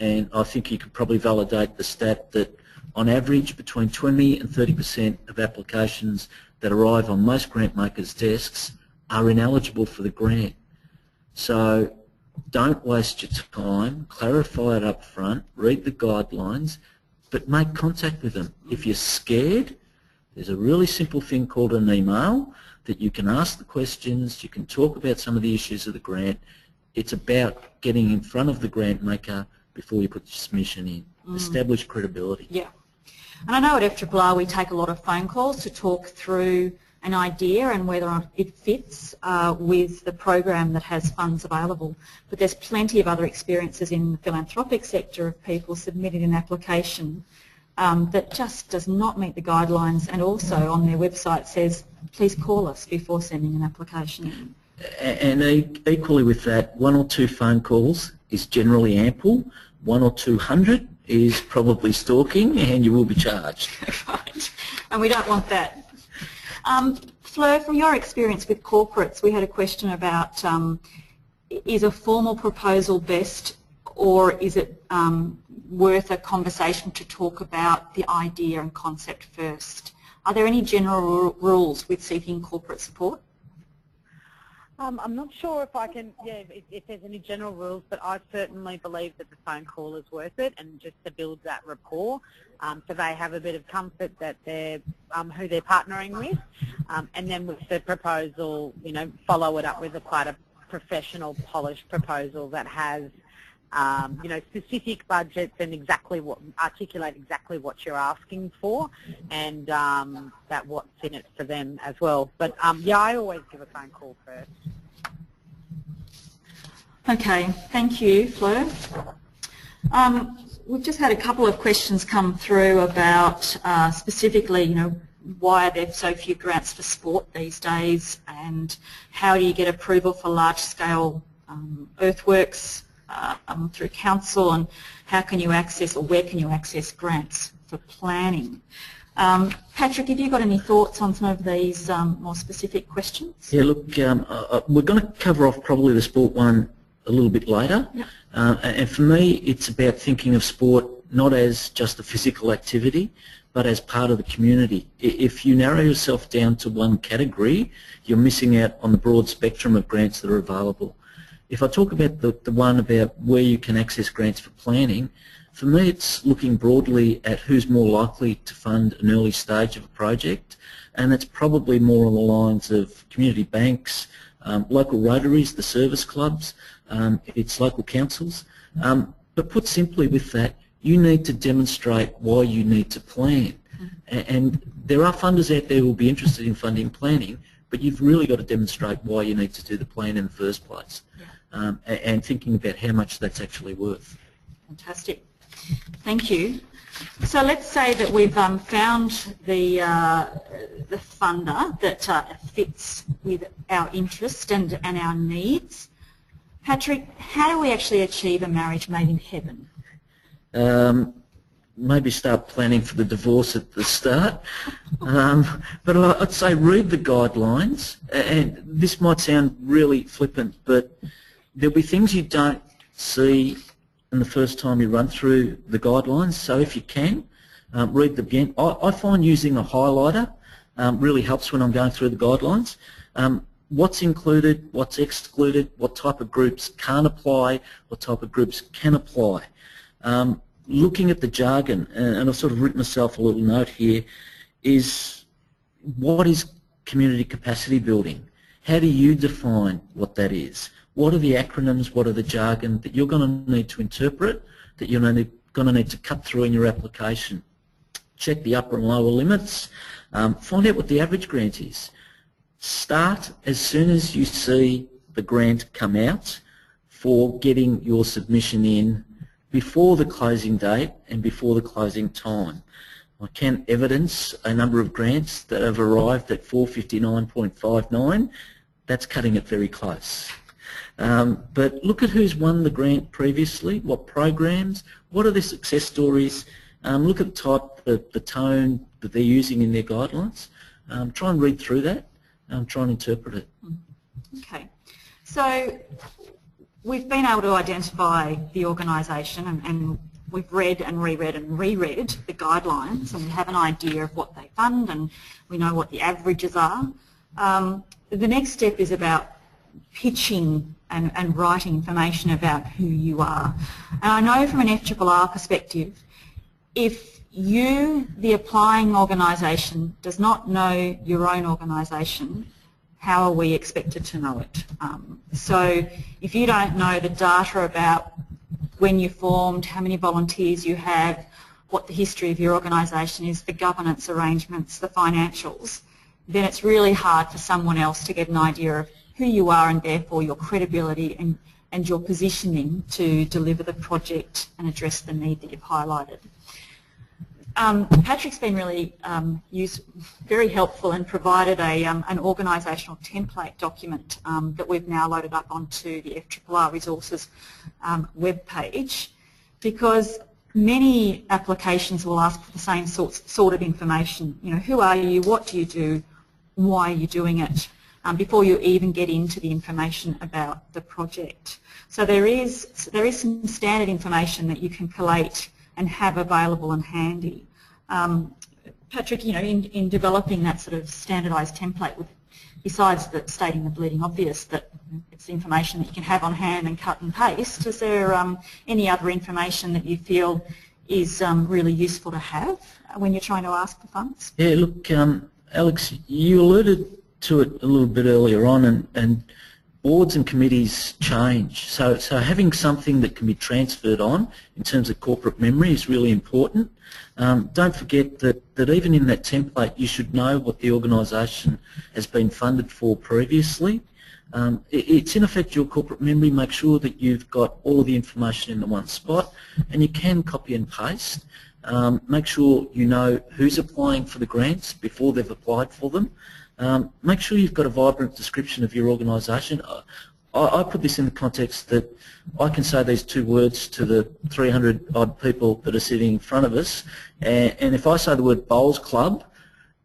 And I think you could probably validate the stat that on average between 20 and 30% of applications that arrive on most grant makers' desks are ineligible for the grant. So don't waste your time, clarify it up front, read the guidelines, but make contact with them. If you're scared, there's a really simple thing called an email that you can ask the questions, you can talk about some of the issues of the grant. It's about getting in front of the grant maker before you put your submission in. Establish credibility. Yeah. And I know at FRRR we take a lot of phone calls to talk through an idea and whether or not it fits with the program that has funds available. But there's plenty of other experiences in the philanthropic sector of people submitting an application that just does not meet the guidelines, and also on their website says, please call us before sending an application in. And equally with that, 1 or 2 phone calls is generally ample. 1 or 200 is probably stalking, and you will be charged. Right. And we don't want that. Fleur, from your experience with corporates, we had a question about is a formal proposal best, or is it worth a conversation to talk about the idea and concept first? Are there any general rules with seeking corporate support? I'm not sure if I can, if there's any general rules, but I certainly believe that the phone call is worth it, and just to build that rapport, so they have a bit of comfort that they're who they're partnering with, and then with the proposal, follow it up with quite a professional, polished proposal that has, specific budgets and articulate exactly what you're asking for, and that what's in it for them as well. But I always give a phone call first. Okay, thank you, Fleur. We've just had a couple of questions come through about specifically, why are there so few grants for sport these days, and how do you get approval for large-scale earthworks through council, and how can you access, or where can you access grants for planning? Patrick, have you got any thoughts on some of these more specific questions? Yeah, look, we're going to cover off probably the sport one a little bit later. Yep. And for me, it's about thinking of sport not as just a physical activity, but as part of the community. If you narrow yourself down to one category, you're missing out on the broad spectrum of grants that are available. If I talk about the one about where you can access grants for planning, for me it's looking broadly at who's more likely to fund an early stage of a project, and that's probably more on the lines of community banks, local rotaries, the service clubs, it's local councils. But put simply with that, you need to demonstrate why you need to plan. And there are funders out there who will be interested in funding planning, but you've really got to demonstrate why you need to do the plan in the first place. Yeah. And thinking about how much that's actually worth. Fantastic. Thank you. So let's say that we've found the funder that fits with our interest and our needs. Patrick, how do we actually achieve a marriage made in heaven? maybe start planning for the divorce at the start. But I'd say read the guidelines, and this might sound really flippant, but there'll be things you don't see in the first time you run through the guidelines, so if you can, read them again. I find using a highlighter really helps when I'm going through the guidelines. What's included, what's excluded, what type of groups can't apply, what type of groups can apply. Looking at the jargon, and I've sort of written myself a little note here, is what is community capacity building? How do you define what that is? What are the acronyms, what are the jargon that you're going to need to interpret, that you're going to need to cut through in your application? Check the upper and lower limits. Find out what the average grant is. Start as soon as you see the grant come out for getting your submission in before the closing date and before the closing time. I can evidence a number of grants that have arrived at 459.59. That's cutting it very close. But look at who's won the grant previously, what programs, what are their success stories. Look at the tone that they're using in their guidelines. Try and read through that. Try and interpret it. Okay. So we've been able to identify the organisation, and we've read and reread and reread the guidelines, and we have an idea of what they fund, and we know what the averages are. The next step is about pitching and writing information about who you are. And I know from an FRRR perspective, if you, the applying organisation, does not know your own organisation, how are we expected to know it? So if you don't know the data about when you formed, how many volunteers you have, what the history of your organisation is, the governance arrangements, the financials, then it's really hard for someone else to get an idea of who you are and therefore your credibility and your positioning to deliver the project and address the need that you've highlighted. Patrick's been really very helpful and provided an organisational template document that we've now loaded up onto the FRRR Resources webpage, because many applications will ask for the same sort of information. You know, who are you, what do you do, why are you doing it, before you even get into the information about the project. So there is some standard information that you can collate and have available and handy. Patrick, you know, in developing that sort of standardised template, besides stating the bleeding obvious that it's information that you can have on hand and cut and paste, is there any other information that you feel is really useful to have when you're trying to ask for funds? Yeah, look, Alex, you alluded to it a little bit earlier on, and boards and committees change. So having something that can be transferred on in terms of corporate memory is really important. Don't forget that even in that template you should know what the organisation has been funded for previously. It's in effect your corporate memory. Make sure that you've got all the information in the one spot, and you can copy and paste. Make sure you know who's applying for the grants before they've applied for them. Make sure you've got a vibrant description of your organisation. I put this in the context that I can say these two words to the 300 odd people that are sitting in front of us, and if I say the word bowls club,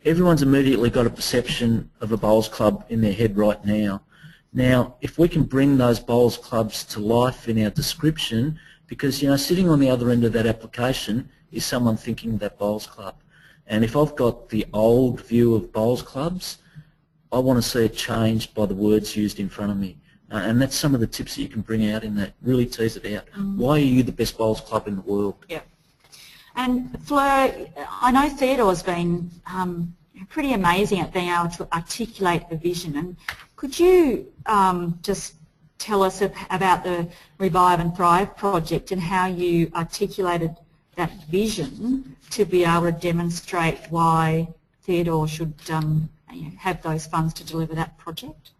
everyone's immediately got a perception of a bowls club in their head right now. Now, if we can bring those bowls clubs to life in our description, because, you know, sitting on the other end of that application is someone thinking of that bowls club. And if I've got the old view of bowls clubs, I want to see it changed by the words used in front of me. And that's some of the tips that you can bring out in that. Really tease it out. Why are you the best bowls club in the world? Yeah. And Fleur, I know Theodore's been pretty amazing at being able to articulate the vision. And could you just tell us about the Revive and Thrive project and how you articulated that vision to be able to demonstrate why Theodore should have those funds to deliver that project?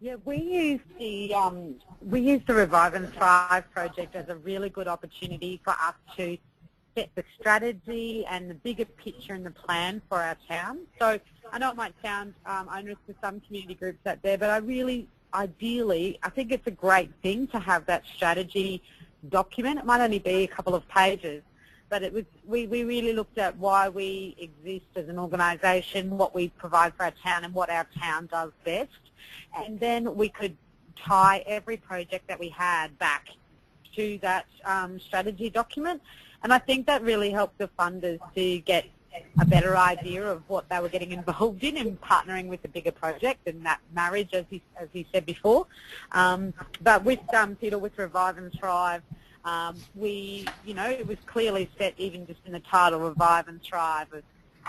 Yeah, we use the Revive and Thrive project as a really good opportunity for us to set the strategy and the bigger picture and the plan for our town. So I know it might sound onerous to some community groups out there, but ideally, I think it's a great thing to have that strategy document. It might only be a couple of pages, but it was we really looked at why we exist as an organisation, what we provide for our town and what our town does best. And then we could tie every project that we had back to that strategy document. And I think that really helped the funders to get a better idea of what they were getting involved in partnering with a bigger project and that marriage, as he said before. But with Theodore, with Revive and Thrive, it was clearly set even just in the title, Revive and Thrive,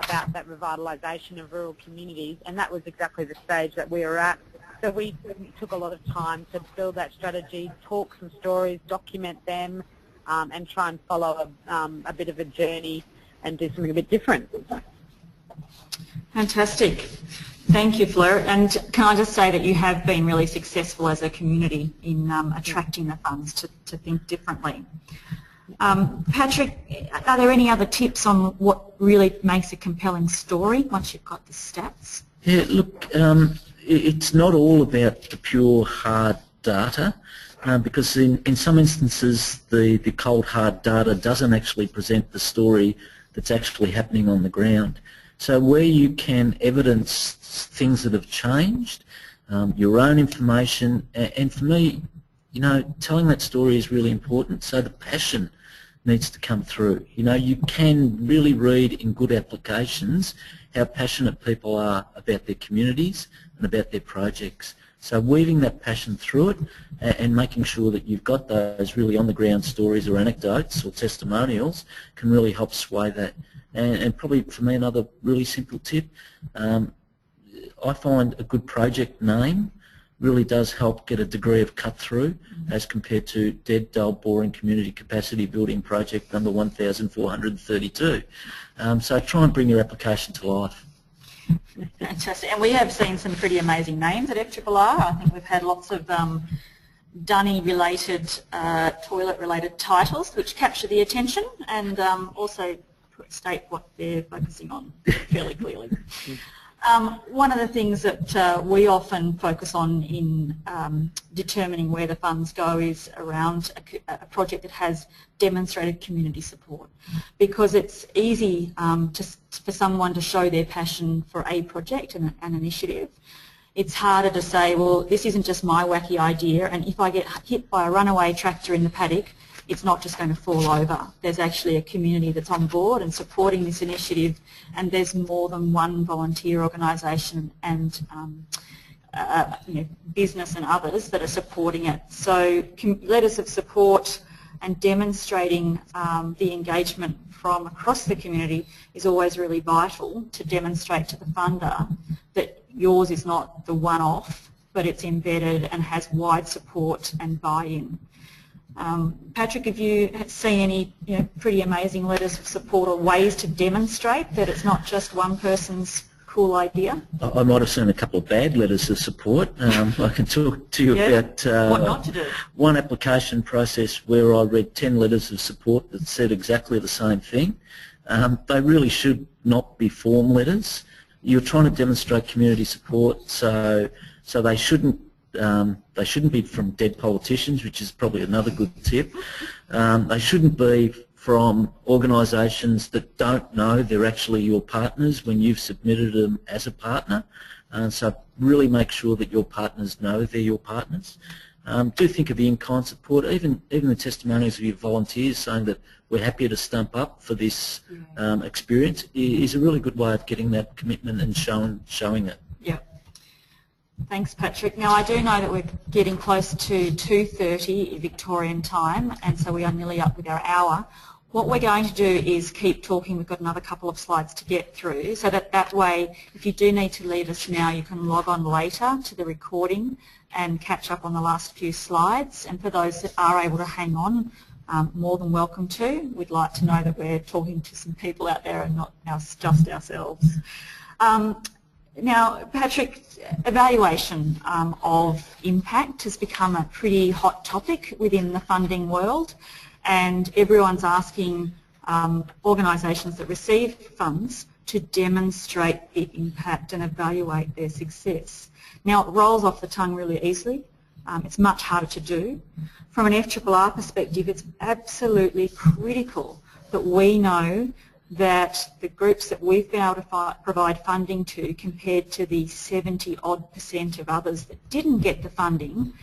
about that revitalisation of rural communities, and that was exactly the stage that we were at. So we took a lot of time to build that strategy, talk some stories, document them, and try and follow a bit of a journey and do something a bit different. Fantastic. Thank you, Fleur. And can I just say that you have been really successful as a community in attracting the funds to think differently. Patrick, are there any other tips on what really makes a compelling story once you've got the stats? Yeah, look, it's not all about the pure hard data, because in some instances the cold hard data doesn't actually present the story that's actually happening on the ground. So where you can evidence things that have changed, your own information, and for me, telling that story is really important. So the passion needs to come through. You can really read in good applications how passionate people are about their communities and about their projects. So weaving that passion through it and making sure that you've got those really on-the-ground stories or anecdotes or testimonials can really help sway that. And probably for me another really simple tip, I find a good project name really does help get a degree of cut-through as compared to dead, dull, boring community capacity building project number 1432. So try and bring your application to life. Fantastic. And we have seen some pretty amazing names at FRRR. I think we've had lots of Dunny-related, toilet-related titles which capture the attention and also state what they're focusing on fairly clearly. One of the things that we often focus on in determining where the funds go is around a project that has demonstrated community support, because it's easy for someone to show their passion for a project and an initiative. It's harder to say, well, this isn't just my wacky idea, and if I get hit by a runaway tractor in the paddock, it's not just going to fall over. There's actually a community that's on board and supporting this initiative, and there's more than one volunteer organisation and business and others that are supporting it. So letters of support and demonstrating the engagement from across the community is always really vital to demonstrate to the funder that yours is not the one-off, but it's embedded and has wide support and buy-in. Patrick, have you seen any pretty amazing letters of support or ways to demonstrate that it's not just one person's cool idea? I might have seen a couple of bad letters of support. I can talk to you about what not to do. One application process where I read 10 letters of support that said exactly the same thing. They really should not be form letters. You're trying to demonstrate community support, so they shouldn't be from dead politicians, which is probably another good tip. They shouldn't be from organisations that don't know they're actually your partners when you've submitted them as a partner. So really make sure that your partners know they're your partners. Do think of the in-kind support, even the testimonials of your volunteers saying that we're happy to stump up for this experience is a really good way of getting that commitment and showing it. Yeah. Thanks, Patrick. Now, I do know that we're getting close to 2:30 Victorian time, and so we are nearly up with our hour. What we're going to do is keep talking. We've got another couple of slides to get through, so that way, if you do need to leave us now, you can log on later to the recording and catch up on the last few slides. And for those that are able to hang on, more than welcome to. We'd like to know that we're talking to some people out there and not just ourselves. Now, Patrick, evaluation of impact has become a pretty hot topic within the funding world, and everyone's asking organisations that receive funds to demonstrate the impact and evaluate their success. Now, it rolls off the tongue really easily, It's much harder to do. From an FRRR perspective, it's absolutely critical that we know that the groups that we've been able to provide funding to, compared to the 70-odd% of others that didn't get the funding,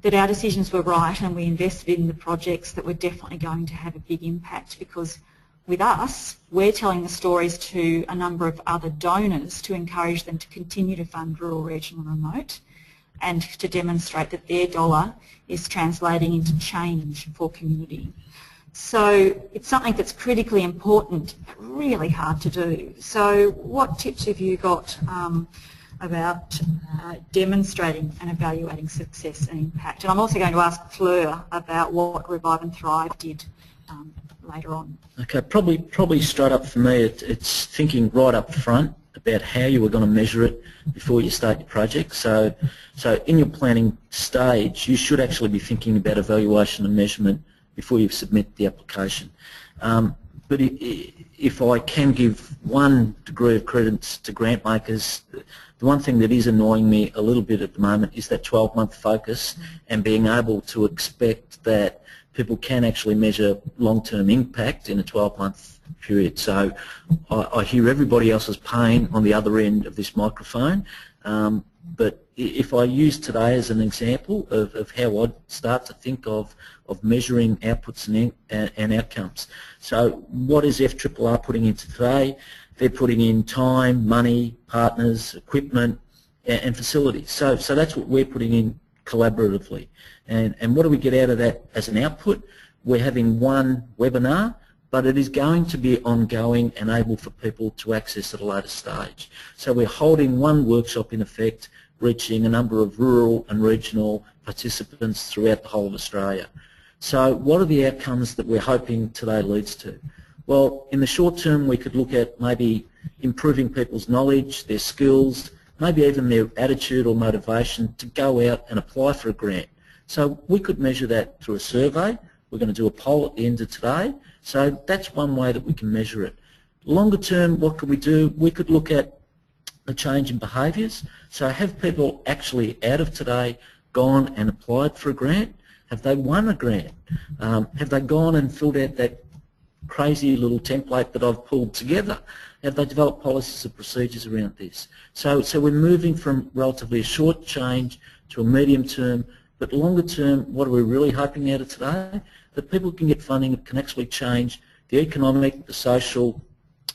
that our decisions were right and we invested in the projects that were definitely going to have a big impact, because with us, we're telling the stories to a number of other donors to encourage them to continue to fund rural, regional and remote, and to demonstrate that their dollar is translating into change for community. So it's something that's critically important, but really hard to do. So what tips have you got about demonstrating and evaluating success and impact? And I'm also going to ask Fleur about what Revive and Thrive did later on. Okay, probably straight up for me, it's thinking right up front about how you were going to measure it before you start your project. So in your planning stage, you should actually be thinking about evaluation and measurement before you submit the application. But if I can give one degree of credence to grant makers, the one thing that is annoying me a little bit at the moment is that 12-month focus and being able to expect that people can actually measure long-term impact in a 12-month period. So I hear everybody else's pain on the other end of this microphone, but if I use today as an example of how I'd start to think of measuring outputs and outcomes. So what is FRRR putting into today? They're putting in time, money, partners, equipment and facilities. So that's what we're putting in collaboratively. And what do we get out of that as an output? We're having one webinar, but it is going to be ongoing and able for people to access at a later stage. So we're holding one workshop in effect, reaching a number of rural and regional participants throughout the whole of Australia. So what are the outcomes that we're hoping today leads to? Well, in the short term, we could look at maybe improving people's knowledge, their skills, maybe even their attitude or motivation to go out and apply for a grant. So we could measure that through a survey. We're going to do a poll at the end of today. So that's one way that we can measure it. Longer term, what could we do? We could look at the change in behaviours. So have people actually out of today gone and applied for a grant? Have they won a grant? Have they gone and filled out that crazy little template that I've pulled together? Have they developed policies and procedures around this? So we're moving from relatively a short change to a medium term, but longer term, what are we really hoping out of today? That people can get funding that can actually change the economic, the social,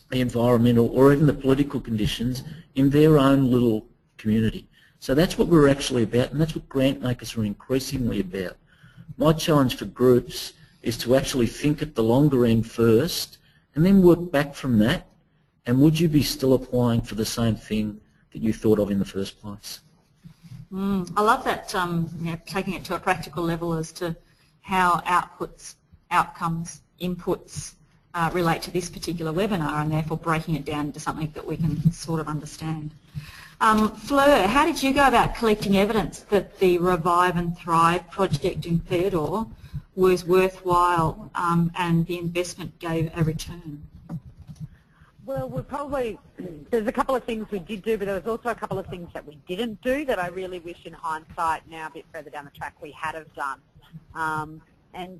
the environmental, or even the political conditions in their own little community. So that's what we're actually about, and that's what grant makers are increasingly about. My challenge for groups is to actually think at the longer end first and then work back from that, and would you be still applying for the same thing that you thought of in the first place? I love that, taking it to a practical level as to how outputs, outcomes, inputs relate to this particular webinar, and therefore breaking it down into something that we can sort of understand. Fleur, how did you go about collecting evidence that the Revive and Thrive project in Theodore was worthwhile and the investment gave a return? Well, there's a couple of things we did do, but there was also a couple of things that we didn't do that I really wish in hindsight, now a bit further down the track, we had have done. And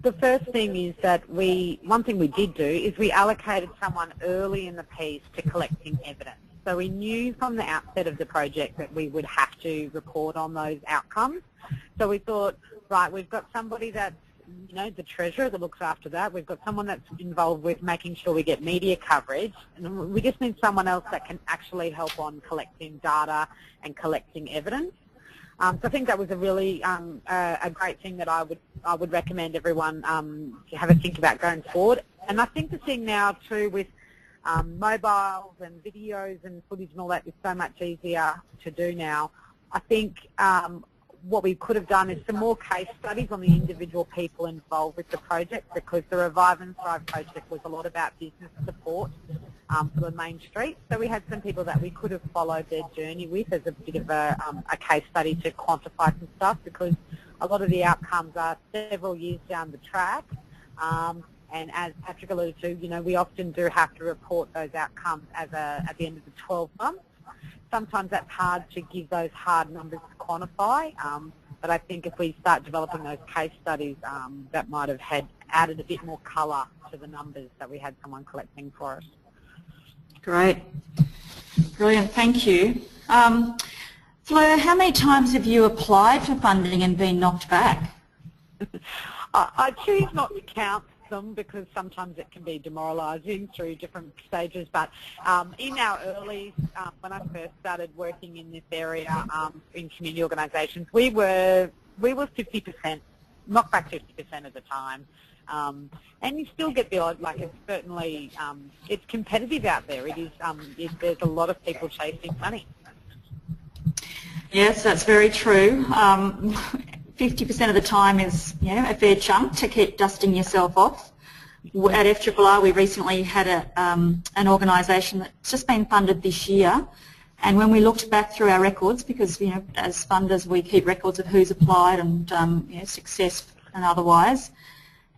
the first thing is that one thing we did do is we allocated someone early in the piece to collecting evidence. So we knew from the outset of the project that we would have to report on those outcomes. So we thought, right, we've got somebody that's, the treasurer that looks after that. We've got someone that's involved with making sure we get media coverage. And we just need someone else that can actually help on collecting data and collecting evidence. So I think that was a really a great thing that I would recommend everyone to have a think about going forward. And I think the thing now too with mobiles and videos and footage and all that is so much easier to do now. I think what we could have done is some more case studies on the individual people involved with the project, because the Revive and Thrive project was a lot about business support for the main street. So we had some people that we could have followed their journey with as a bit of a case study to quantify some stuff, because a lot of the outcomes are several years down the track. And as Patrick alluded to, we often do have to report those outcomes at the end of the 12 months. sometimes that's hard to give those hard numbers to quantify, but I think if we start developing those case studies, that might have added a bit more colour to the numbers that we had someone collecting for us. Great. Brilliant, thank you. Fleur, how many times have you applied for funding and been knocked back? I choose not to count them because sometimes it can be demoralising through different stages, but in our early, when I first started working in this area in community organisations, we were 50%, knocked back 50% of the time. And you still get the odd, like it's certainly, it's competitive out there. It is, there's a lot of people chasing money. Yes, that's very true. 50% of the time is, you know, a fair chunk to keep dusting yourself off. At FRRR, we recently had an organisation that's just been funded this year, and when we looked back through our records, because, you know, as funders we keep records of who's applied and you know, success and otherwise,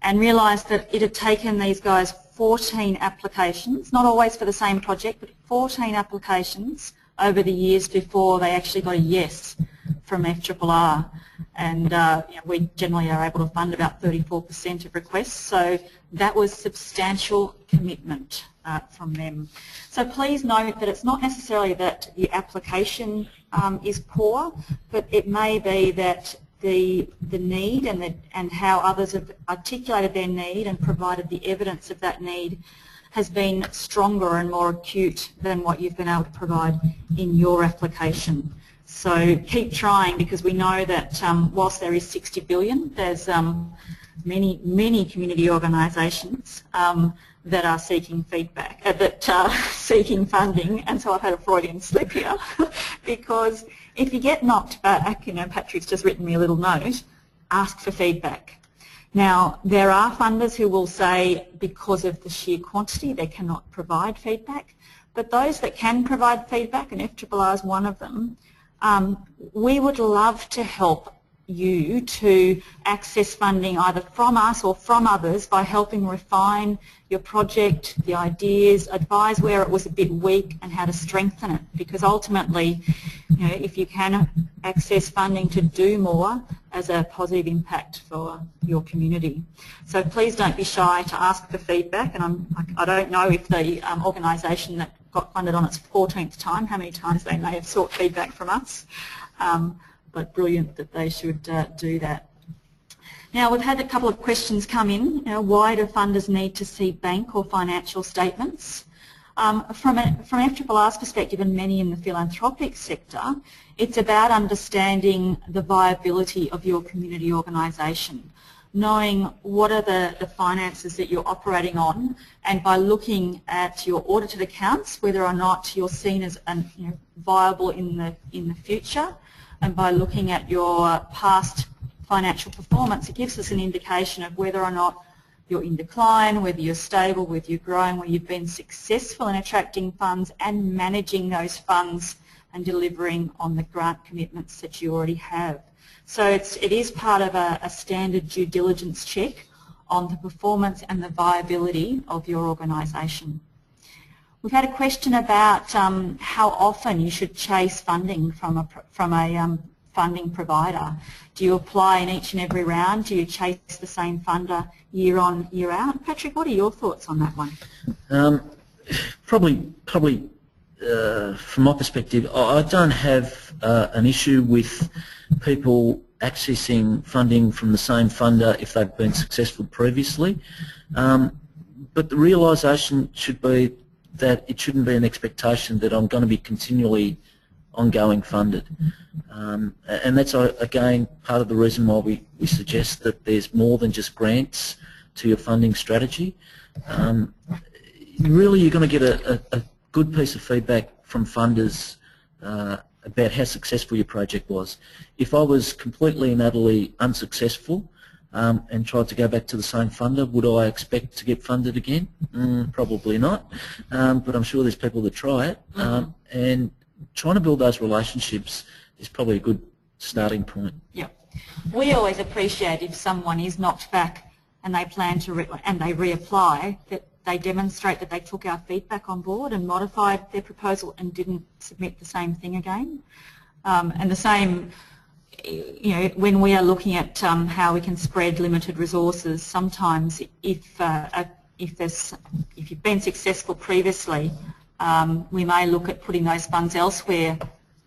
and realised that it had taken these guys 14 applications, not always for the same project, but 14 applications over the years before they actually got a yes from FRRR. And you know, we generally are able to fund about 34% of requests, so that was substantial commitment from them. So please note that it's not necessarily that the application is poor, but it may be that the need and how others have articulated their need and provided the evidence of that need has been stronger and more acute than what you've been able to provide in your application. So keep trying, because we know that whilst there is 60 billion, there's many community organisations that are seeking feedback, seeking funding, and so I've had a Freudian slip here because if you get knocked back, you know, Patrick's just written me a little note, ask for feedback. Now, there are funders who will say because of the sheer quantity they cannot provide feedback, but those that can provide feedback, and FRRR is one of them, we would love to help you to access funding either from us or from others by helping refine your project, the ideas, advise where it was a bit weak and how to strengthen it, because ultimately, you know, if you can access funding to do more as a positive impact for your community. So please don't be shy to ask for feedback, and I don't know if the organisation that got funded on its 14th time, how many times they may have sought feedback from us. But brilliant that they should do that. Now, we've had a couple of questions come in. You know, why do funders need to see bank or financial statements? From FRRR's perspective, and many in the philanthropic sector, it's about understanding the viability of your community organisation, knowing what are the finances that you're operating on, and by looking at your audited accounts, whether or not you're seen as you know, viable in the future, and by looking at your past financial performance, it gives us an indication of whether or not you're in decline, whether you're stable, whether you're growing, whether you've been successful in attracting funds and managing those funds and delivering on the grant commitments that you already have. So it is part of a standard due diligence check on the performance and the viability of your organisation. We've had a question about how often you should chase funding from a funding provider. Do you apply in each and every round? Do you chase the same funder year on, year out? Patrick, what are your thoughts on that one? Probably from my perspective, I don't have an issue with people accessing funding from the same funder if they've been successful previously, but the realisation should be that it shouldn't be an expectation that I'm going to be continually ongoing funded. And that's, again, part of the reason why we suggest that there's more than just grants to your funding strategy. Really, you're going to get a good piece of feedback from funders about how successful your project was. If I was completely and utterly unsuccessful and tried to go back to the same funder, would I expect to get funded again? Probably not, but I'm sure there's people that try it. And trying to build those relationships is probably a good starting point. Yeah, we always appreciate if someone is knocked back and they plan to and they reapply, that they demonstrate that they took our feedback on board and modified their proposal and didn't submit the same thing again. And the same, when we are looking at how we can spread limited resources, sometimes if you've been successful previously, we may look at putting those funds elsewhere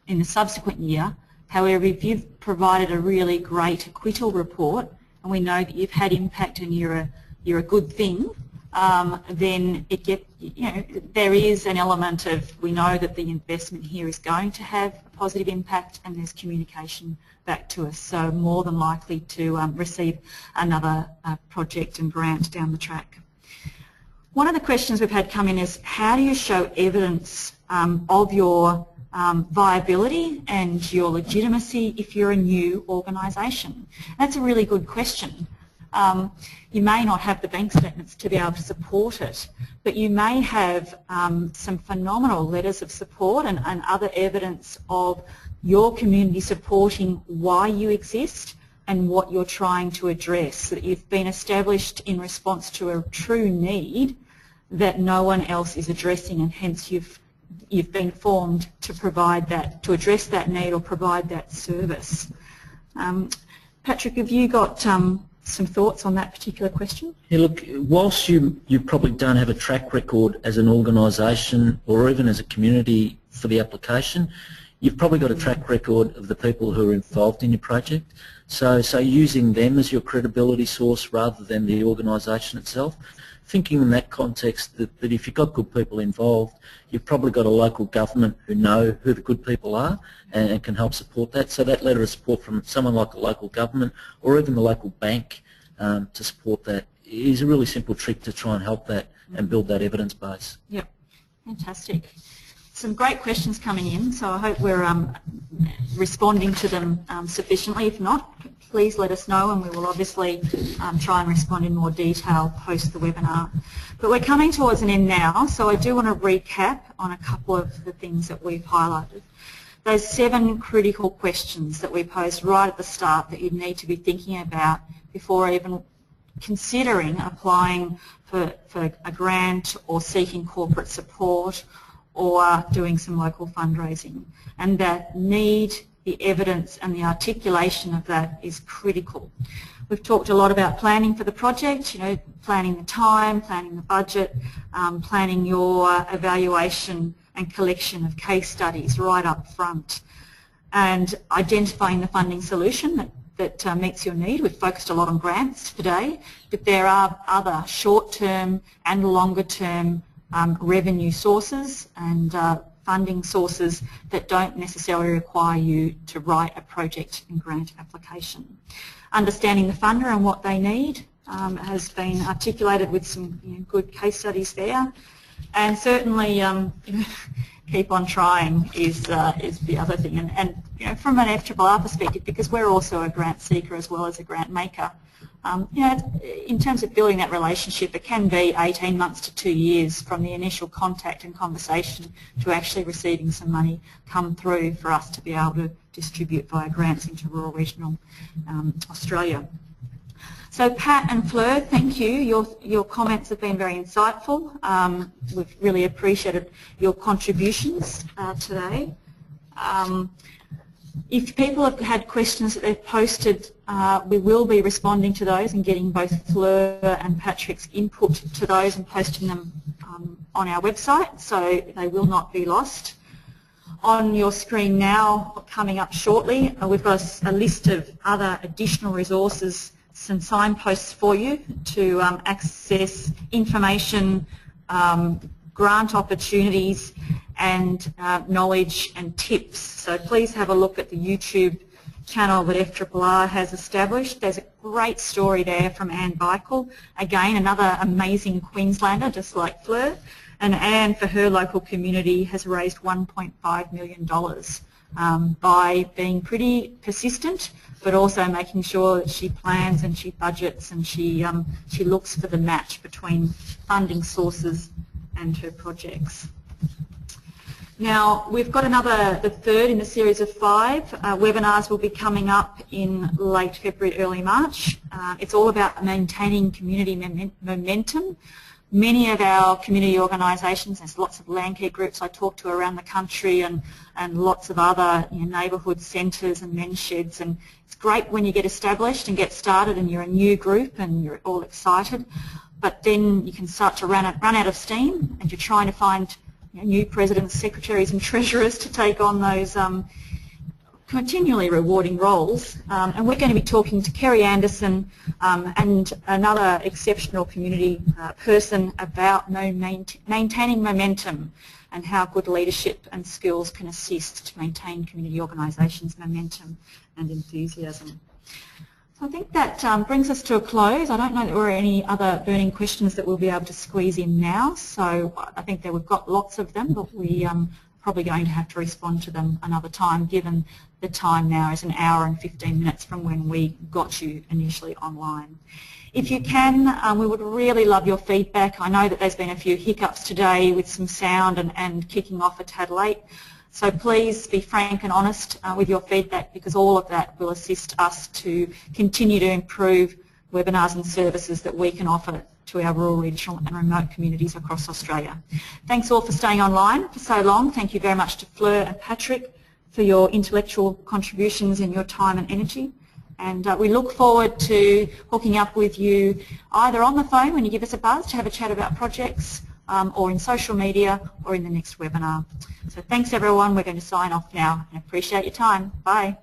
in the subsequent year. However, if you've provided a really great acquittal report and we know that you've had impact and you're a good thing, then there is an element of, we know that the investment here is going to have a positive impact, and there's communication back to us, so more than likely to receive another project and grant down the track. One of the questions we've had come in is, how do you show evidence of your viability and your legitimacy if you're a new organisation? That's a really good question. You may not have the bank statements to be able to support it, but you may have some phenomenal letters of support and other evidence of your community supporting why you exist and what you're trying to address, that you've been established in response to a true need that no one else is addressing, and hence you've been formed to provide that, to address that need or provide that service. Patrick, have you got some thoughts on that particular question? Yeah, look, whilst you probably don't have a track record as an organisation or even as a community for the application, you've probably got a track record of the people who are involved in your project. So using them as your credibility source rather than the organisation itself, thinking in that context that if you've got good people involved, you've probably got a local government who know who the good people are and can help support that. So that letter of support from someone like a local government or even the local bank to support that is a really simple trick to try and help that and build that evidence base. Yep, fantastic. Some great questions coming in, so I hope we're responding to them sufficiently. If not, please let us know, and we will obviously try and respond in more detail post the webinar. But we're coming towards an end now, so I do want to recap on a couple of the things that we've highlighted. Those 7 critical questions that we posed right at the start that you need to be thinking about before even considering applying for a grant or seeking corporate support or doing some local fundraising. And that need, the evidence and the articulation of that is critical. We've talked a lot about planning for the project, planning the time, planning the budget, planning your evaluation and collection of case studies right up front, and identifying the funding solution that meets your need. We've focused a lot on grants today, but there are other short-term and longer-term revenue sources and funding sources that don't necessarily require you to write a project and grant application. Understanding the funder and what they need has been articulated with some good case studies there, and certainly keep on trying is the other thing. And from an FRRR perspective, because we're also a grant seeker as well as a grant maker, in terms of building that relationship, it can be 18 months to 2 years from the initial contact and conversation to actually receiving some money come through for us to be able to distribute via grants into rural regional Australia. So Pat and Fleur, thank you. Your comments have been very insightful. We've really appreciated your contributions today. If people have had questions that they've posted, we will be responding to those and getting both Fleur and Patrick's input to those and posting them on our website, so they will not be lost. On your screen now, coming up shortly, we've got a list of other additional resources, some signposts for you to access information, grant opportunities and knowledge and tips. So please have a look at the YouTube channel that FRRR has established. There's a great story there from Anne Beichel, again another amazing Queenslander just like Fleur, and Anne for her local community has raised $1.5 million by being pretty persistent, but also making sure that she plans and she budgets and she looks for the match between funding sources and her projects. Now, we've got the third in the series of 5. Webinars will be coming up in late February, early March. It's all about maintaining community momentum many of our community organisations, there's lots of landcare groups I talk to around the country and lots of other neighbourhood centres and men's sheds, and it's great when you get established and get started and you're a new group and you're all excited, but then you can start to run out of steam and you're trying to find new presidents, secretaries and treasurers to take on those continually rewarding roles, and we're going to be talking to Kerry Anderson and another exceptional community person about maintaining momentum and how good leadership and skills can assist to maintain community organisations' momentum and enthusiasm. So I think that brings us to a close. I don't know that there are any other burning questions that we'll be able to squeeze in now, so I think that we've got lots of them, but we probably going to have to respond to them another time, given the time now is 1 hour and 15 minutes from when we got you initially online. If you can, we would really love your feedback. I know that there's been a few hiccups today with some sound and kicking off a tad late, so please be frank and honest with your feedback, because all of that will assist us to continue to improve webinars and services that we can offer to our rural, regional and remote communities across Australia. Thanks all for staying online for so long. Thank you very much to Fleur and Patrick for your intellectual contributions and your time and energy. And we look forward to hooking up with you either on the phone when you give us a buzz to have a chat about projects, or in social media, or in the next webinar. So thanks everyone. We're going to sign off now. I appreciate your time. Bye.